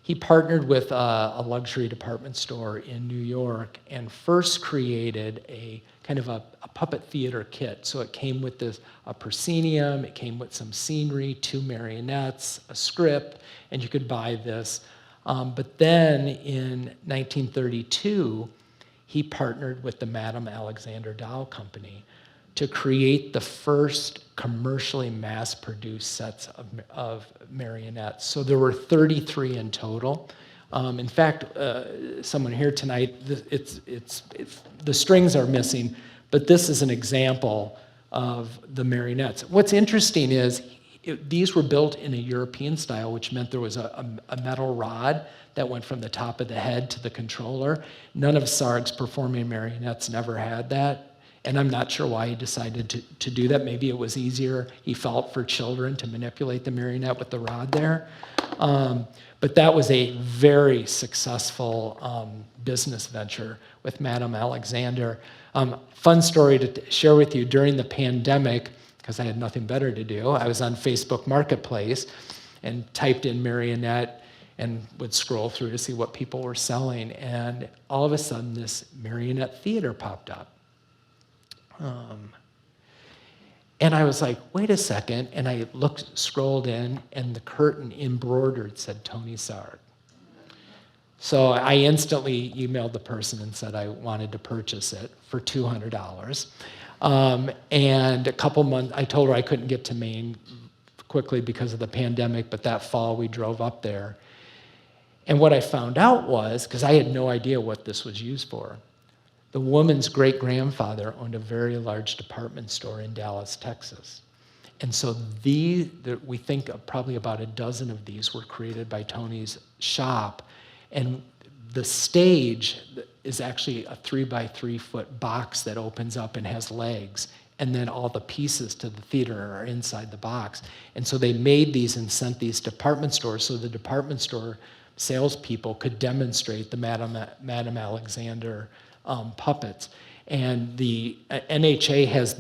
he partnered with a luxury department store in New York and first created a kind of a puppet theater kit. So it came with a proscenium, it came with some scenery, 2 marionettes, a script, and you could buy this. But then in 1932, he partnered with the Madame Alexander Doll Company to create the first commercially mass-produced sets of marionettes. So there were 33 in total. In fact, someone here tonight, the strings are missing, but this is an example of the marionettes. What's interesting is these were built in a European style, which meant there was a metal rod that went from the top of the head to the controller. None of Sarg's performing marionettes never had that. And I'm not sure why he decided to do that. Maybe it was easier, he felt, for children to manipulate the marionette with the rod there. But that was a very successful business venture with Madame Alexander. Fun story to share with you. During the pandemic, because I had nothing better to do, I was on Facebook Marketplace and typed in marionette and would scroll through to see what people were selling. And all of a sudden, this marionette theater popped up. And I was like, wait a second, and I scrolled in, and the curtain embroidered said Tony Sarg. So I instantly emailed the person and said I wanted to purchase it for $200. And a couple months, I told her I couldn't get to Maine quickly because of the pandemic, but that fall we drove up there. And what I found out was, because I had no idea what this was used for, the woman's great-grandfather owned a very large department store in Dallas, Texas. And so we think of probably about a dozen of these were created by Tony's shop. And the stage is actually a 3-by-3 foot box that opens up and has legs. And then all the pieces to the theater are inside the box. And so they made these and sent these to department stores so the department store salespeople could demonstrate the Madame Alexander puppets. And the NHA has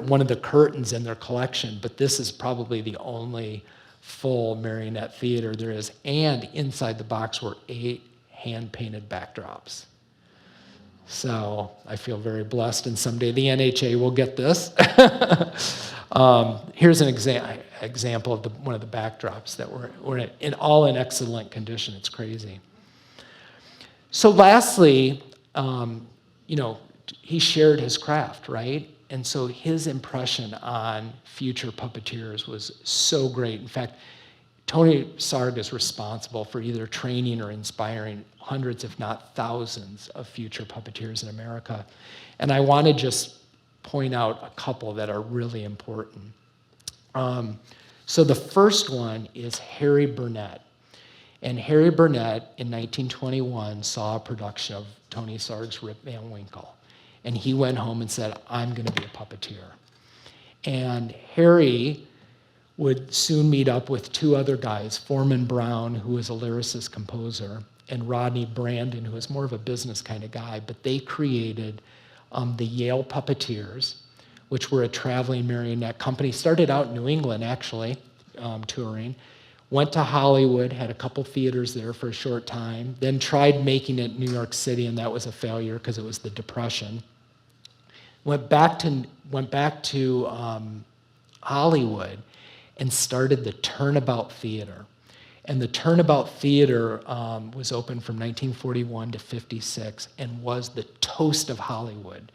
one of the curtains in their collection, but this is probably the only full marionette theater there is. And inside the box were 8 hand-painted backdrops. So I feel very blessed, and someday the NHA will get this. Here's an example of one of the backdrops that were all in excellent condition. It's crazy. So lastly, he shared his craft, right? And so his impression on future puppeteers was so great. In fact, Tony Sarg is responsible for either training or inspiring hundreds, if not thousands, of future puppeteers in America. And I want to just point out a couple that are really important. So the first one is Harry Burnett. And Harry Burnett, in 1921, saw a production of Tony Sarg's Rip Van Winkle. And he went home and said, I'm going to be a puppeteer. And Harry would soon meet up with 2 other guys, Foreman Brown, who was a lyricist composer, and Rodney Brandon, who was more of a business kind of guy. But they created the Yale Puppeteers, which were a traveling marionette company. Started out in New England, actually, touring. Went to Hollywood, had a couple theaters there for a short time, then tried making it in New York City, and that was a failure because it was the Depression. Went back to Hollywood and started the Turnabout Theater. And the Turnabout Theater was open from 1941 to 56 and was the toast of Hollywood.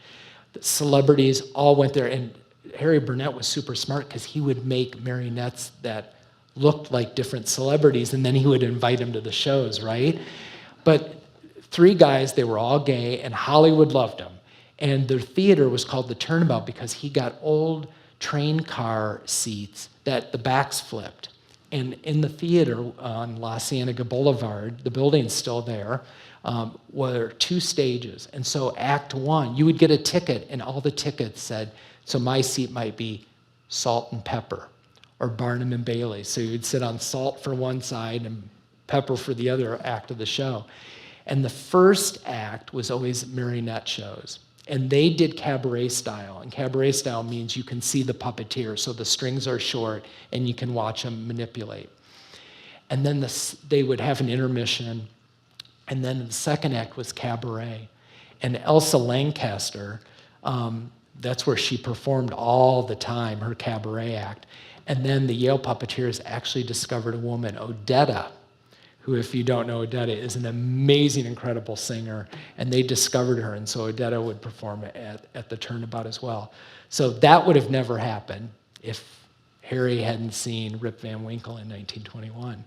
The celebrities all went there, and Harry Burnett was super smart because he would make marionettes that looked like different celebrities, and then he would invite them to the shows, right? But 3 guys, they were all gay, and Hollywood loved them. And their theater was called the Turnabout because he got old train car seats that the backs flipped. And in the theater on La Cienega Boulevard, the building's still there, were 2 stages. And so Act 1, you would get a ticket, and all the tickets said, so my seat might be Salt and Pepper, or Barnum and Bailey. So you'd sit on Salt for one side and Pepper for the other act of the show. And the first act was always marionette shows. And they did cabaret style. And cabaret style means you can see the puppeteer, so the strings are short and you can watch them manipulate. And then they would have an intermission. And then the second act was cabaret. And Elsa Lancaster, that's where she performed all the time, her cabaret act. And then the Yale puppeteers actually discovered a woman, Odetta, who, if you don't know Odetta, is an amazing, incredible singer. And they discovered her, and so Odetta would perform at the Turnabout as well. So that would have never happened if Harry hadn't seen Rip Van Winkle in 1921.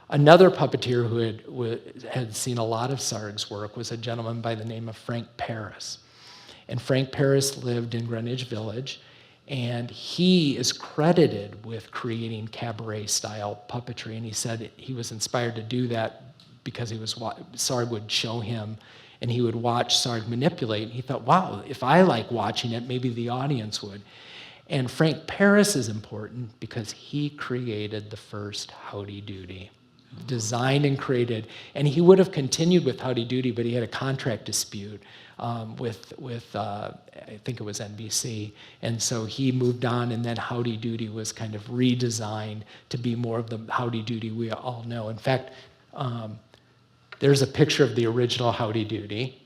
Another puppeteer who had seen a lot of Sarg's work was a gentleman by the name of Frank Paris. And Frank Paris lived in Greenwich Village, and he is credited with creating cabaret-style puppetry. And he said he was inspired to do that because Sarg would show him, and he would watch Sarg manipulate. And he thought, wow, if I like watching it, maybe the audience would. And Frank Paris is important because he created the first Howdy Doody. Designed and created, and he would have continued with Howdy Doody, but he had a contract dispute with I think it was NBC, and so he moved on, and then Howdy Doody was kind of redesigned to be more of the Howdy Doody we all know. In fact, there's a picture of the original Howdy Doody,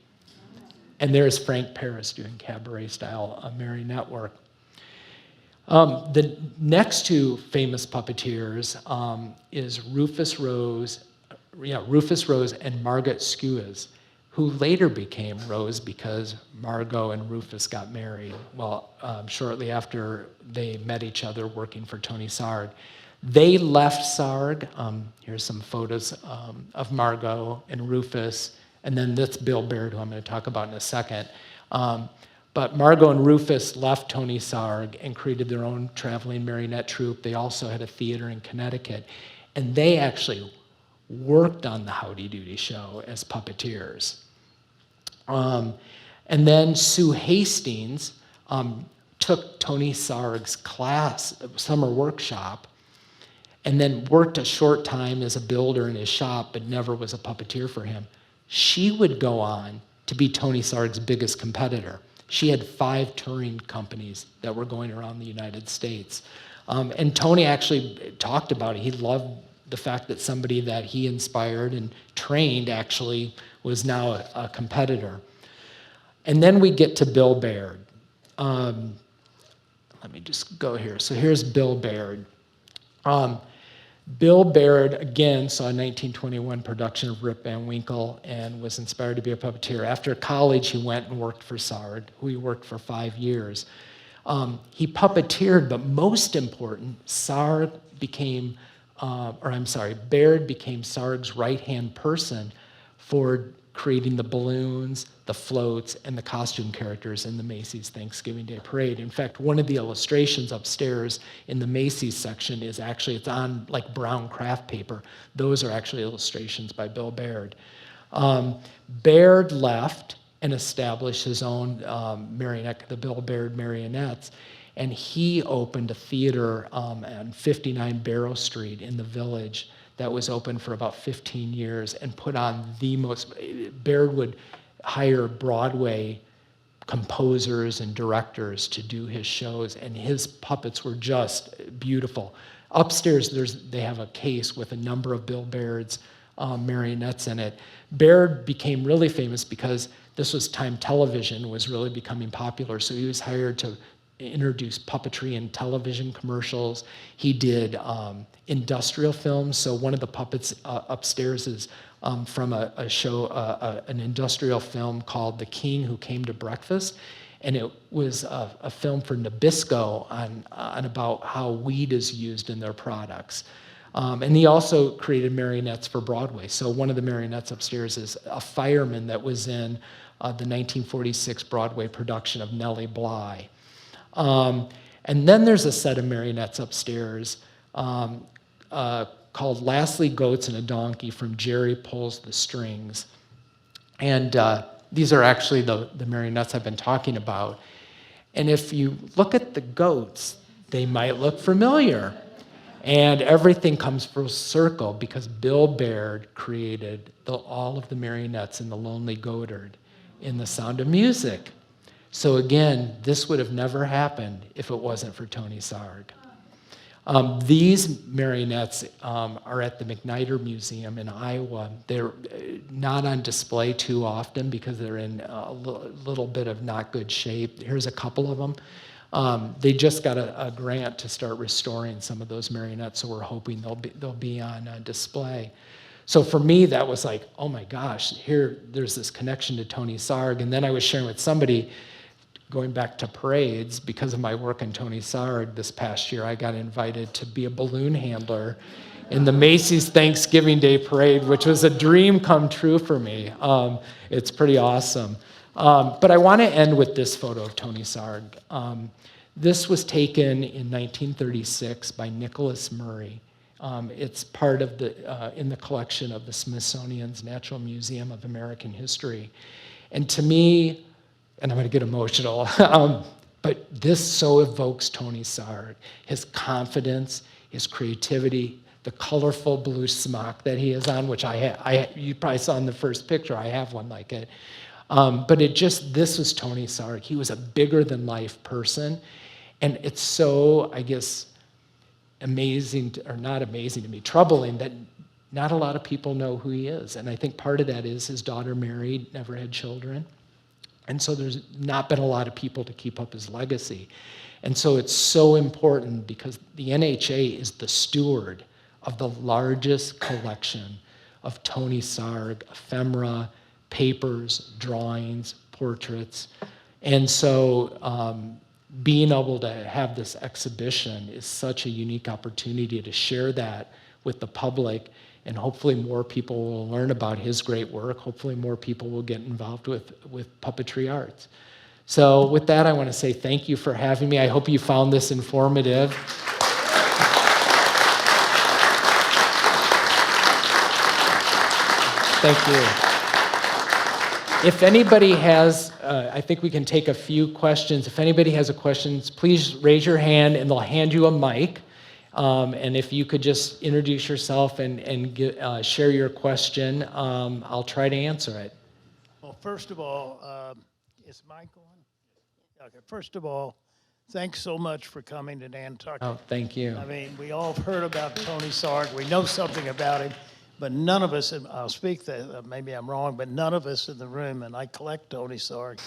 and there's Frank Paris doing cabaret-style marionette work. The next 2 famous puppeteers is Rufus Rose and Margot Skuas, who later became Rose because Margot and Rufus got married. Well, shortly after they met each other working for Tony Sarg. They left Sarg. Here's some photos of Margot and Rufus, and then that's Bill Baird, who I'm going to talk about in a second. But Margot and Rufus left Tony Sarg and created their own traveling marionette troupe. They also had a theater in Connecticut. And they actually worked on the Howdy Doody show as puppeteers. And then Sue Hastings took Tony Sarg's class, summer workshop, and then worked a short time as a builder in his shop, but never was a puppeteer for him. She would go on to be Tony Sarg's biggest competitor. She had 5 touring companies that were going around the United States. And Tony actually talked about it. He loved the fact that somebody that he inspired and trained actually was now a competitor. And then we get to Bill Baird. Let me just go here. So here's Bill Baird. Bill Baird, again, saw a 1921 production of Rip Van Winkle and was inspired to be a puppeteer. After college, he went and worked for Sarg, who he worked for 5 years. He puppeteered, but most important, Baird became Sarg's right-hand person for creating the balloons, the floats, and the costume characters in the Macy's Thanksgiving Day Parade. In fact, one of the illustrations upstairs in the Macy's section is actually, it's on like brown craft paper. Those are actually illustrations by Bill Baird. Baird left and established his own marionette, the Bill Baird Marionettes, and he opened a theater on 59 Barrow Street in the Village that was open for about 15 years and put on the most, Baird would hire Broadway composers and directors to do his shows, and his puppets were just beautiful. Upstairs, they have a case with a number of Bill Baird's marionettes in it. Baird became really famous because this was time television was really becoming popular, so he was hired to introduce puppetry in television commercials. He did industrial films, so one of the puppets upstairs is from a show, an industrial film called The King Who Came to Breakfast, and it was a film for Nabisco on about how weed is used in their products. And he also created marionettes for Broadway. So one of the marionettes upstairs is a fireman that was in the 1946 Broadway production of Nellie Bly. And then there's a set of marionettes upstairs called Lastly Goats and a Donkey from Jerry Pulls the Strings. And these are actually the marionettes I've been talking about. And if you look at the goats, they might look familiar. And everything comes full circle because Bill Baird created all of the marionettes in The Lonely Goatherd in The Sound of Music. So again, this would have never happened if it wasn't for Tony Sarg. These marionettes are at the McNider Museum in Iowa. They're not on display too often because they're in a little bit of not good shape. Here's a couple of them. They just got a grant to start restoring some of those marionettes, so we're hoping they'll be on display. So for me, that was like, oh my gosh, there's this connection to Tony Sarg. And then I was sharing with somebody, going back to parades, because of my work in Tony Sarg this past year, I got invited to be a balloon handler in the Macy's Thanksgiving Day Parade, which was a dream come true for me. It's pretty awesome. But I want to end with this photo of Tony Sarg. This was taken in 1936 by Nicholas Murray. It's part of in the collection of the Smithsonian's Natural Museum of American History. And to me, and I'm going to get emotional, but this so evokes Tony Sarg, his confidence, his creativity, the colorful blue smock that he is on, which you probably saw in the first picture. I have one like it. But this was Tony Sarg. He was a bigger than life person. And it's so, I guess, amazing, or not amazing to me, troubling that not a lot of people know who he is. And I think part of that is his daughter married, never had children. And so there's not been a lot of people to keep up his legacy. And so it's so important because the NHA is the steward of the largest collection of Tony Sarg ephemera, papers, drawings, portraits. And so being able to have this exhibition is such a unique opportunity to share that with the public, and hopefully more people will learn about his great work. Hopefully more people will get involved with Puppetry Arts. So with that, I want to say thank you for having me. I hope you found this informative. Thank you. If anybody has, I think we can take a few questions. If anybody has a question, please raise your hand and they'll hand you a mic. And if you could just introduce yourself and share your question, I'll try to answer it. Well, first of all, is Mike on? Okay, first of all, thanks so much for coming to Nantucket. Oh, thank you. I mean, we all have heard about Tony Sarg. We know something about him, but none of us, and I'll speak that, maybe I'm wrong, but none of us in the room, and I collect Tony Sarg,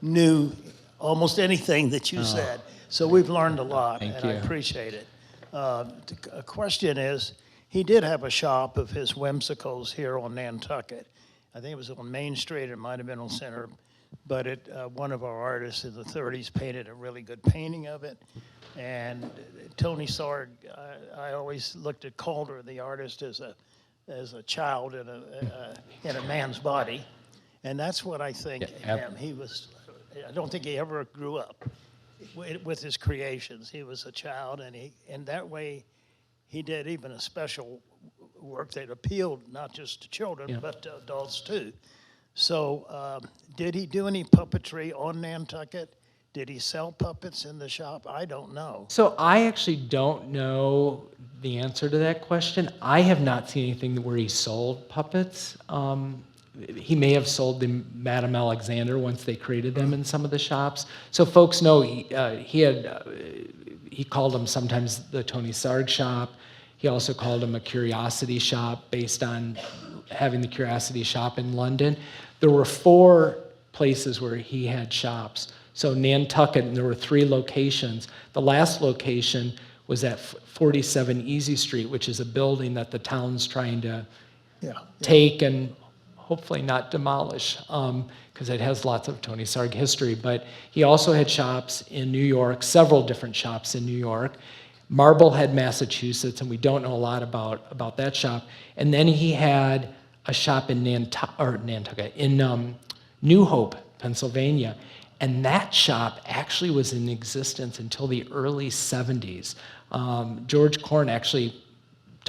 knew almost anything that you said. So we've learned a lot, and I appreciate it. A question is, he did have a shop of his whimsicals here on Nantucket. I think it was on Main Street, it might have been on Center, but one of our artists in the 30s painted a really good painting of it. And Tony Sarg, I always looked at Calder, the artist, as a child in a man's body. And that's what I think him. I don't think he ever grew up with his creations. He was a child, and that way he did even a special work that appealed not just to children, but to adults too. So did he do any puppetry on Nantucket? Did he sell puppets in the shop? I don't know. So I actually don't know the answer to that question. I have not seen anything where he sold puppets. He may have sold the Madame Alexander once they created them in some of the shops. So folks know he called them sometimes the Tony Sarg shop. He also called them a curiosity shop based on having the curiosity shop in London. There were 4 places where he had shops. So Nantucket, and there were 3 locations. The last location was at 47 Easy Street, which is a building that the town's trying to take and hopefully not demolish, because it has lots of Tony Sarg history. But he also had shops in New York, several different shops in New York, Marblehead, Massachusetts, and we don't know a lot about that shop. And then he had a shop in Nantucket, in New Hope, Pennsylvania. And that shop actually was in existence until the early 70s. George Korn actually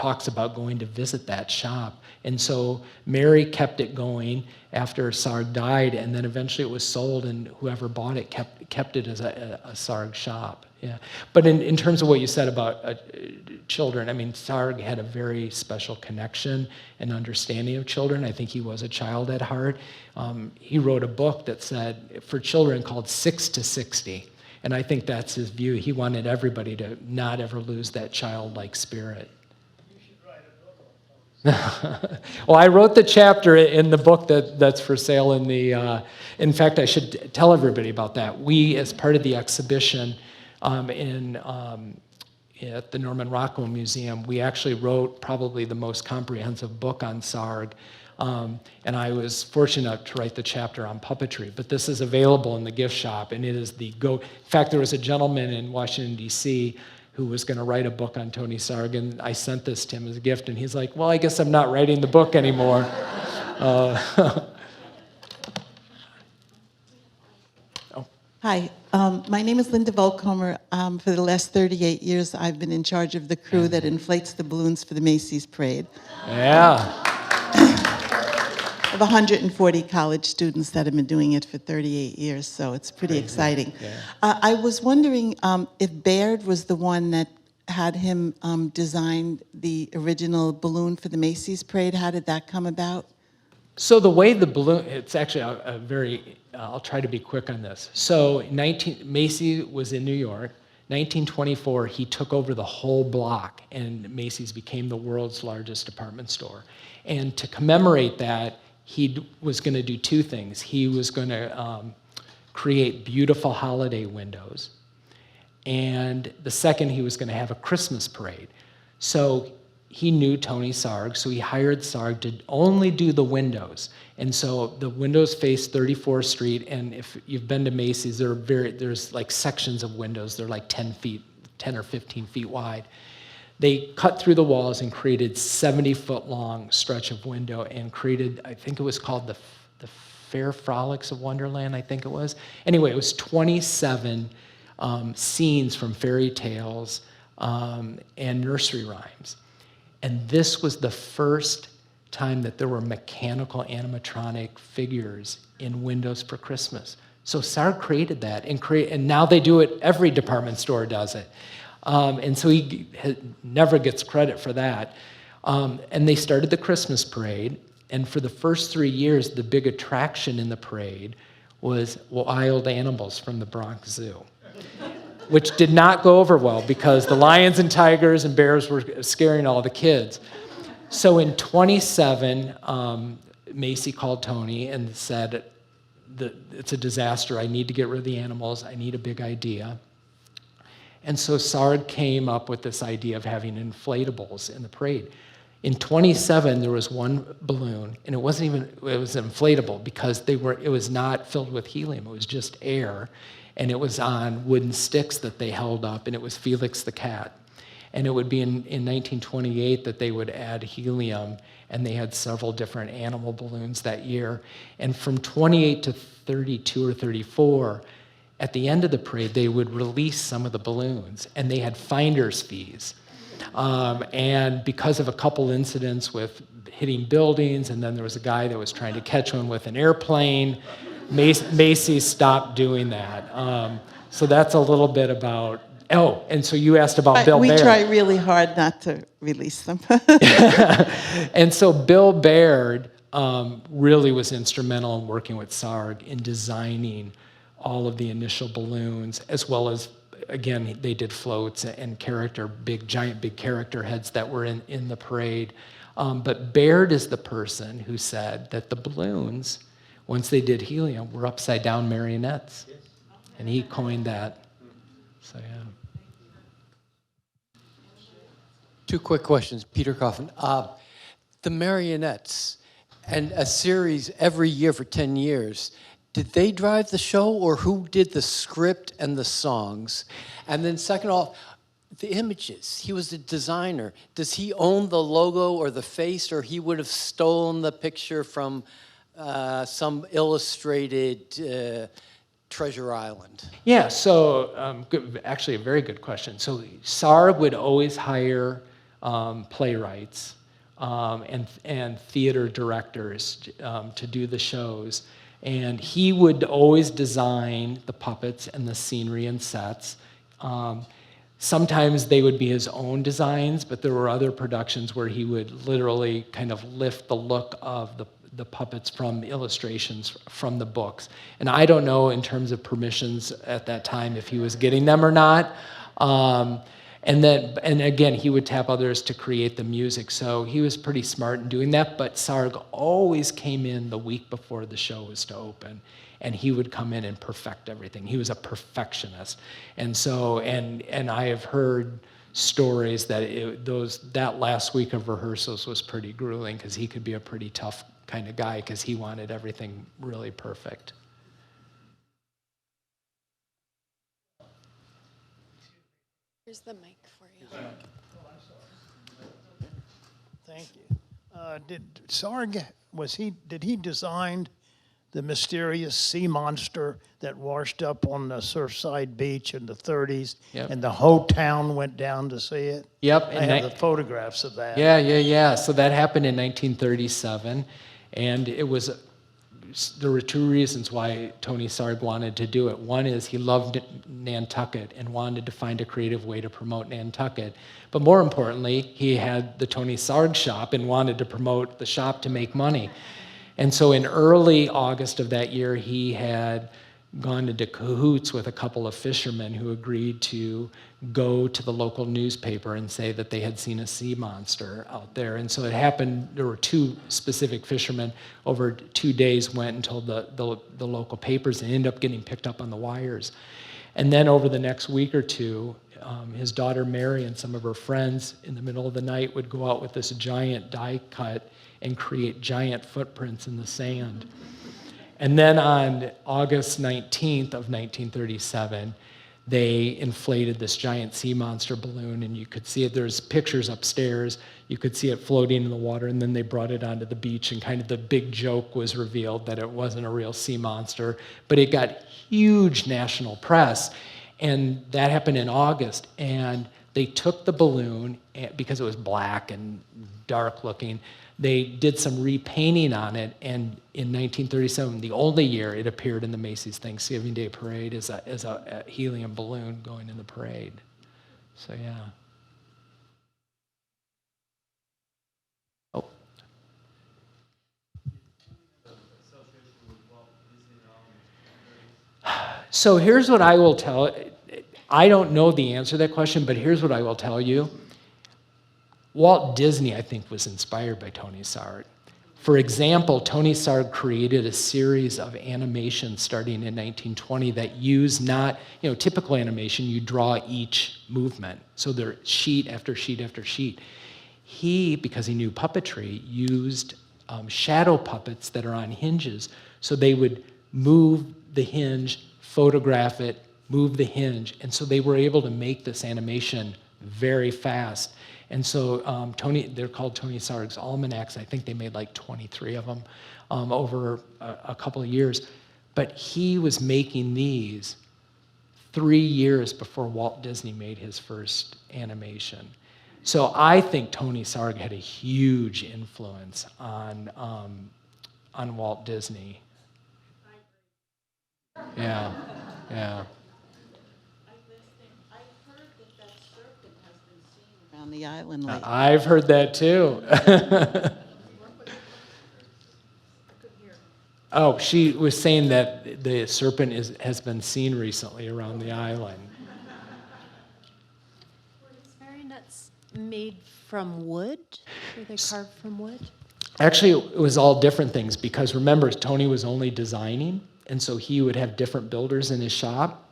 talks about going to visit that shop. And so Mary kept it going after Sarg died, and then eventually it was sold, and whoever bought it kept it as a Sarg shop. Yeah. But in terms of what you said about children, I mean, Sarg had a very special connection and understanding of children. I think he was a child at heart. He wrote a book that said, for children, called 6 to 60. And I think that's his view. He wanted everybody to not ever lose that childlike spirit. Well, I wrote the chapter in the book that's for sale in the, in fact, I should tell everybody about that. We, as part of the exhibition at the Norman Rockwell Museum, we actually wrote probably the most comprehensive book on Sarg. And I was fortunate enough to write the chapter on puppetry, but this is available in the gift shop, and it is the go. In fact, there was a gentleman in Washington, D.C., who was going to write a book on Tony Sarg, and I sent this to him as a gift, and he's like, well, I guess I'm not writing the book anymore. Hi, my name is Linda Volkomer. For the last 38 years, I've been in charge of the crew that inflates the balloons for the Macy's Parade. Yeah. I have 140 college students that have been doing it for 38 years, so it's pretty exciting. Yeah. I was wondering if Baird was the one that had him design the original balloon for the Macy's Parade. How did that come about? So the way the balloon, it's actually a very, I'll try to be quick on this. So Macy was in New York. 1924, he took over the whole block, and Macy's became the world's largest department store. And to commemorate that, he was going to do two things. He was going to create beautiful holiday windows, and the second, he was going to have a Christmas parade. So he knew Tony Sarg, so he hired Sarg to only do the windows. And so the windows face 34th Street, and if you've been to Macy's, there's like sections of windows. They're like 10 or 15 feet wide. They cut through the walls and created 70-foot long stretch of window, and created, I think it was called the Fair Frolics of Wonderland, I think it was. Anyway, it was 27 scenes from fairy tales and nursery rhymes. And this was the first time that there were mechanical animatronic figures in windows for Christmas. So Sarg created that, and now they do it, every department store does it. And so he never gets credit for that. And they started the Christmas parade, and for the first 3 years, the big attraction in the parade was wild animals from the Bronx Zoo, which did not go over well because the lions and tigers and bears were scaring all the kids. So in 27, Macy called Tony and said, it's a disaster. I need to get rid of the animals. I need a big idea. And so Sarg came up with this idea of having inflatables in the parade. In 27, there was one balloon, and it was inflatable because it was not filled with helium. It was just air, and it was on wooden sticks that they held up, and it was Felix the cat. And it would be in 1928 that they would add helium, and they had several different animal balloons that year. And from 28 to 32 or 34, at the end of the parade, they would release some of the balloons, and they had finder's fees. And because of a couple incidents with hitting buildings, and then there was a guy that was trying to catch one with an airplane, Macy's stopped doing that. So that's a little bit about, and so you asked about Bill Baird. We try really hard not to release them. And so Bill Baird really was instrumental in working with Sarg in designing all of the initial balloons, as well as, again, they did floats and giant big character heads that were in the parade. But Baird is the person who said that the balloons, once they did helium, were upside down marionettes. And he coined that. So, yeah. Two quick questions. Peter Coffin. The marionettes, and a series every year for 10 years, did they drive the show, or who did the script and the songs? And then second off, the images. He was the designer. Does he own the logo or the face, or he would have stolen the picture from some illustrated Treasure Island? Yeah, so actually a very good question. So Sarg would always hire playwrights and theater directors to do the shows. And he would always design the puppets and the scenery and sets. Sometimes they would be his own designs, but there were other productions where he would literally kind of lift the look of the puppets from illustrations from the books. And I don't know in terms of permissions at that time if he was getting them or not. And again, he would tap others to create the music. So he was pretty smart in doing that, but Sarg always came in the week before the show was to open, and he would come in and perfect everything. He was a perfectionist. And so, and I have heard stories that that last week of rehearsals was pretty grueling, because he could be a pretty tough kind of guy, because he wanted everything really perfect. Here's the mic for you. Thank you. Did Sarg, did he design the mysterious sea monster that washed up on the Surfside Beach in the 30s? Yep. And the whole town went down to see it? Yep. I have the photographs of that. Yeah. So that happened in 1937, and there were two reasons why Tony Sarg wanted to do it. One is he loved Nantucket and wanted to find a creative way to promote Nantucket. But more importantly, he had the Tony Sarg shop and wanted to promote the shop to make money. And so in early August of that year, he had gone into cahoots with a couple of fishermen who agreed to go to the local newspaper and say that they had seen a sea monster out there. And so it happened, there were two specific fishermen over 2 days went and told the local papers, and ended up getting picked up on the wires. And then over the next week or two, his daughter Mary and some of her friends in the middle of the night would go out with this giant die cut and create giant footprints in the sand. And then on August 19th of 1937, they inflated this giant sea monster balloon, and you could see it. There's pictures upstairs. You could see it floating in the water, and then they brought it onto the beach, and kind of the big joke was revealed that it wasn't a real sea monster, but it got huge national press. And that happened in August, and they took the balloon, because it was black and dark looking, they did some repainting on it, and in 1937, the only year it appeared in the Macy's Thanksgiving Day Parade, is a helium balloon going in the parade. So yeah. Oh. So here's what I will tell. I don't know the answer to that question, but here's what I will tell you. Walt Disney, I think, was inspired by Tony Sarg. For example, Tony Sarg created a series of animations starting in 1920 that use not, typical animation, you draw each movement. So they're sheet after sheet after sheet. He, because he knew puppetry, used shadow puppets that are on hinges. So they would move the hinge, photograph it, move the hinge. And so they were able to make this animation very fast. And so they're called Tony Sarg's almanacs. I think they made like 23 of them over a couple of years. But he was making these 3 years before Walt Disney made his first animation. So I think Tony Sarg had a huge influence on Walt Disney. Yeah. On the island lately. I've heard that too. Oh, she was saying that the serpent has been seen recently around the island. Were his marionettes made from wood? Were they carved from wood? Actually, it was all different things, because remember, Tony was only designing, and so he would have different builders in his shop.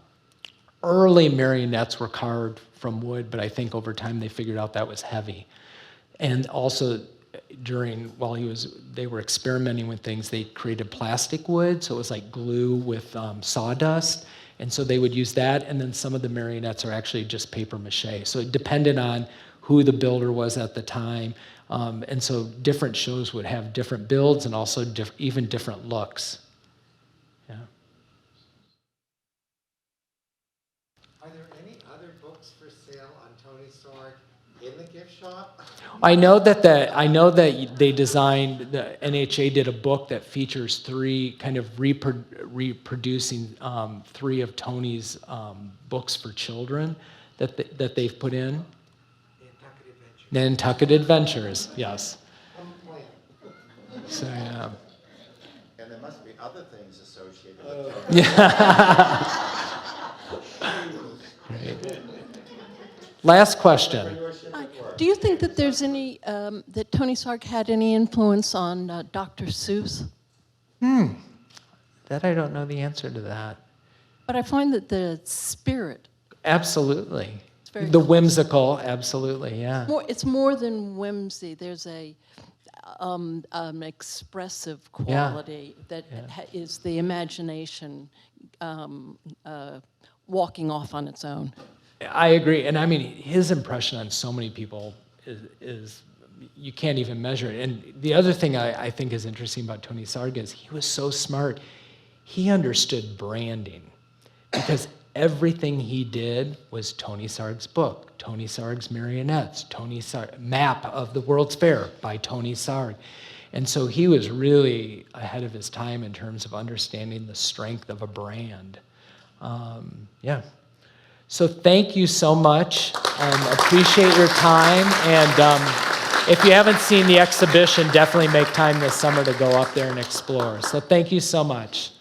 Early marionettes were carved from wood, but I think over time they figured out that was heavy. And also while they were experimenting with things, they created plastic wood, so it was like glue with sawdust. And so they would use that, and then some of the marionettes are actually just paper mache. So it depended on who the builder was at the time. And so different shows would have different builds and also even different looks. Yeah. Are there any other books for sale on Tony Sarg in the gift shop? I know that they designed, the NHA did a book that features three kind of reproducing three of Tony's books for children that they've put in. Nantucket Adventures, yes. So yeah. And there must be other things associated with Tony. Great. Last question. Do you think that there's any, that Tony Sarg had any influence on Dr. Seuss? That I don't know the answer to that. But I find that the spirit, Absolutely. very The whimsical, absolutely, yeah. it's more than whimsy. There's a expressive quality that is the imagination walking off on its own. I agree, and I mean, his impression on so many people is you can't even measure it. And the other thing I think is interesting about Tony Sarg is he was so smart. He understood branding because everything he did was Tony Sarg's book, Tony Sarg's Marionettes, Tony Sarg, Map of the World's Fair by Tony Sarg. And so he was really ahead of his time in terms of understanding the strength of a brand. Yeah. So thank you so much. Appreciate your time. And if you haven't seen the exhibition, definitely make time this summer to go up there and explore. So thank you so much.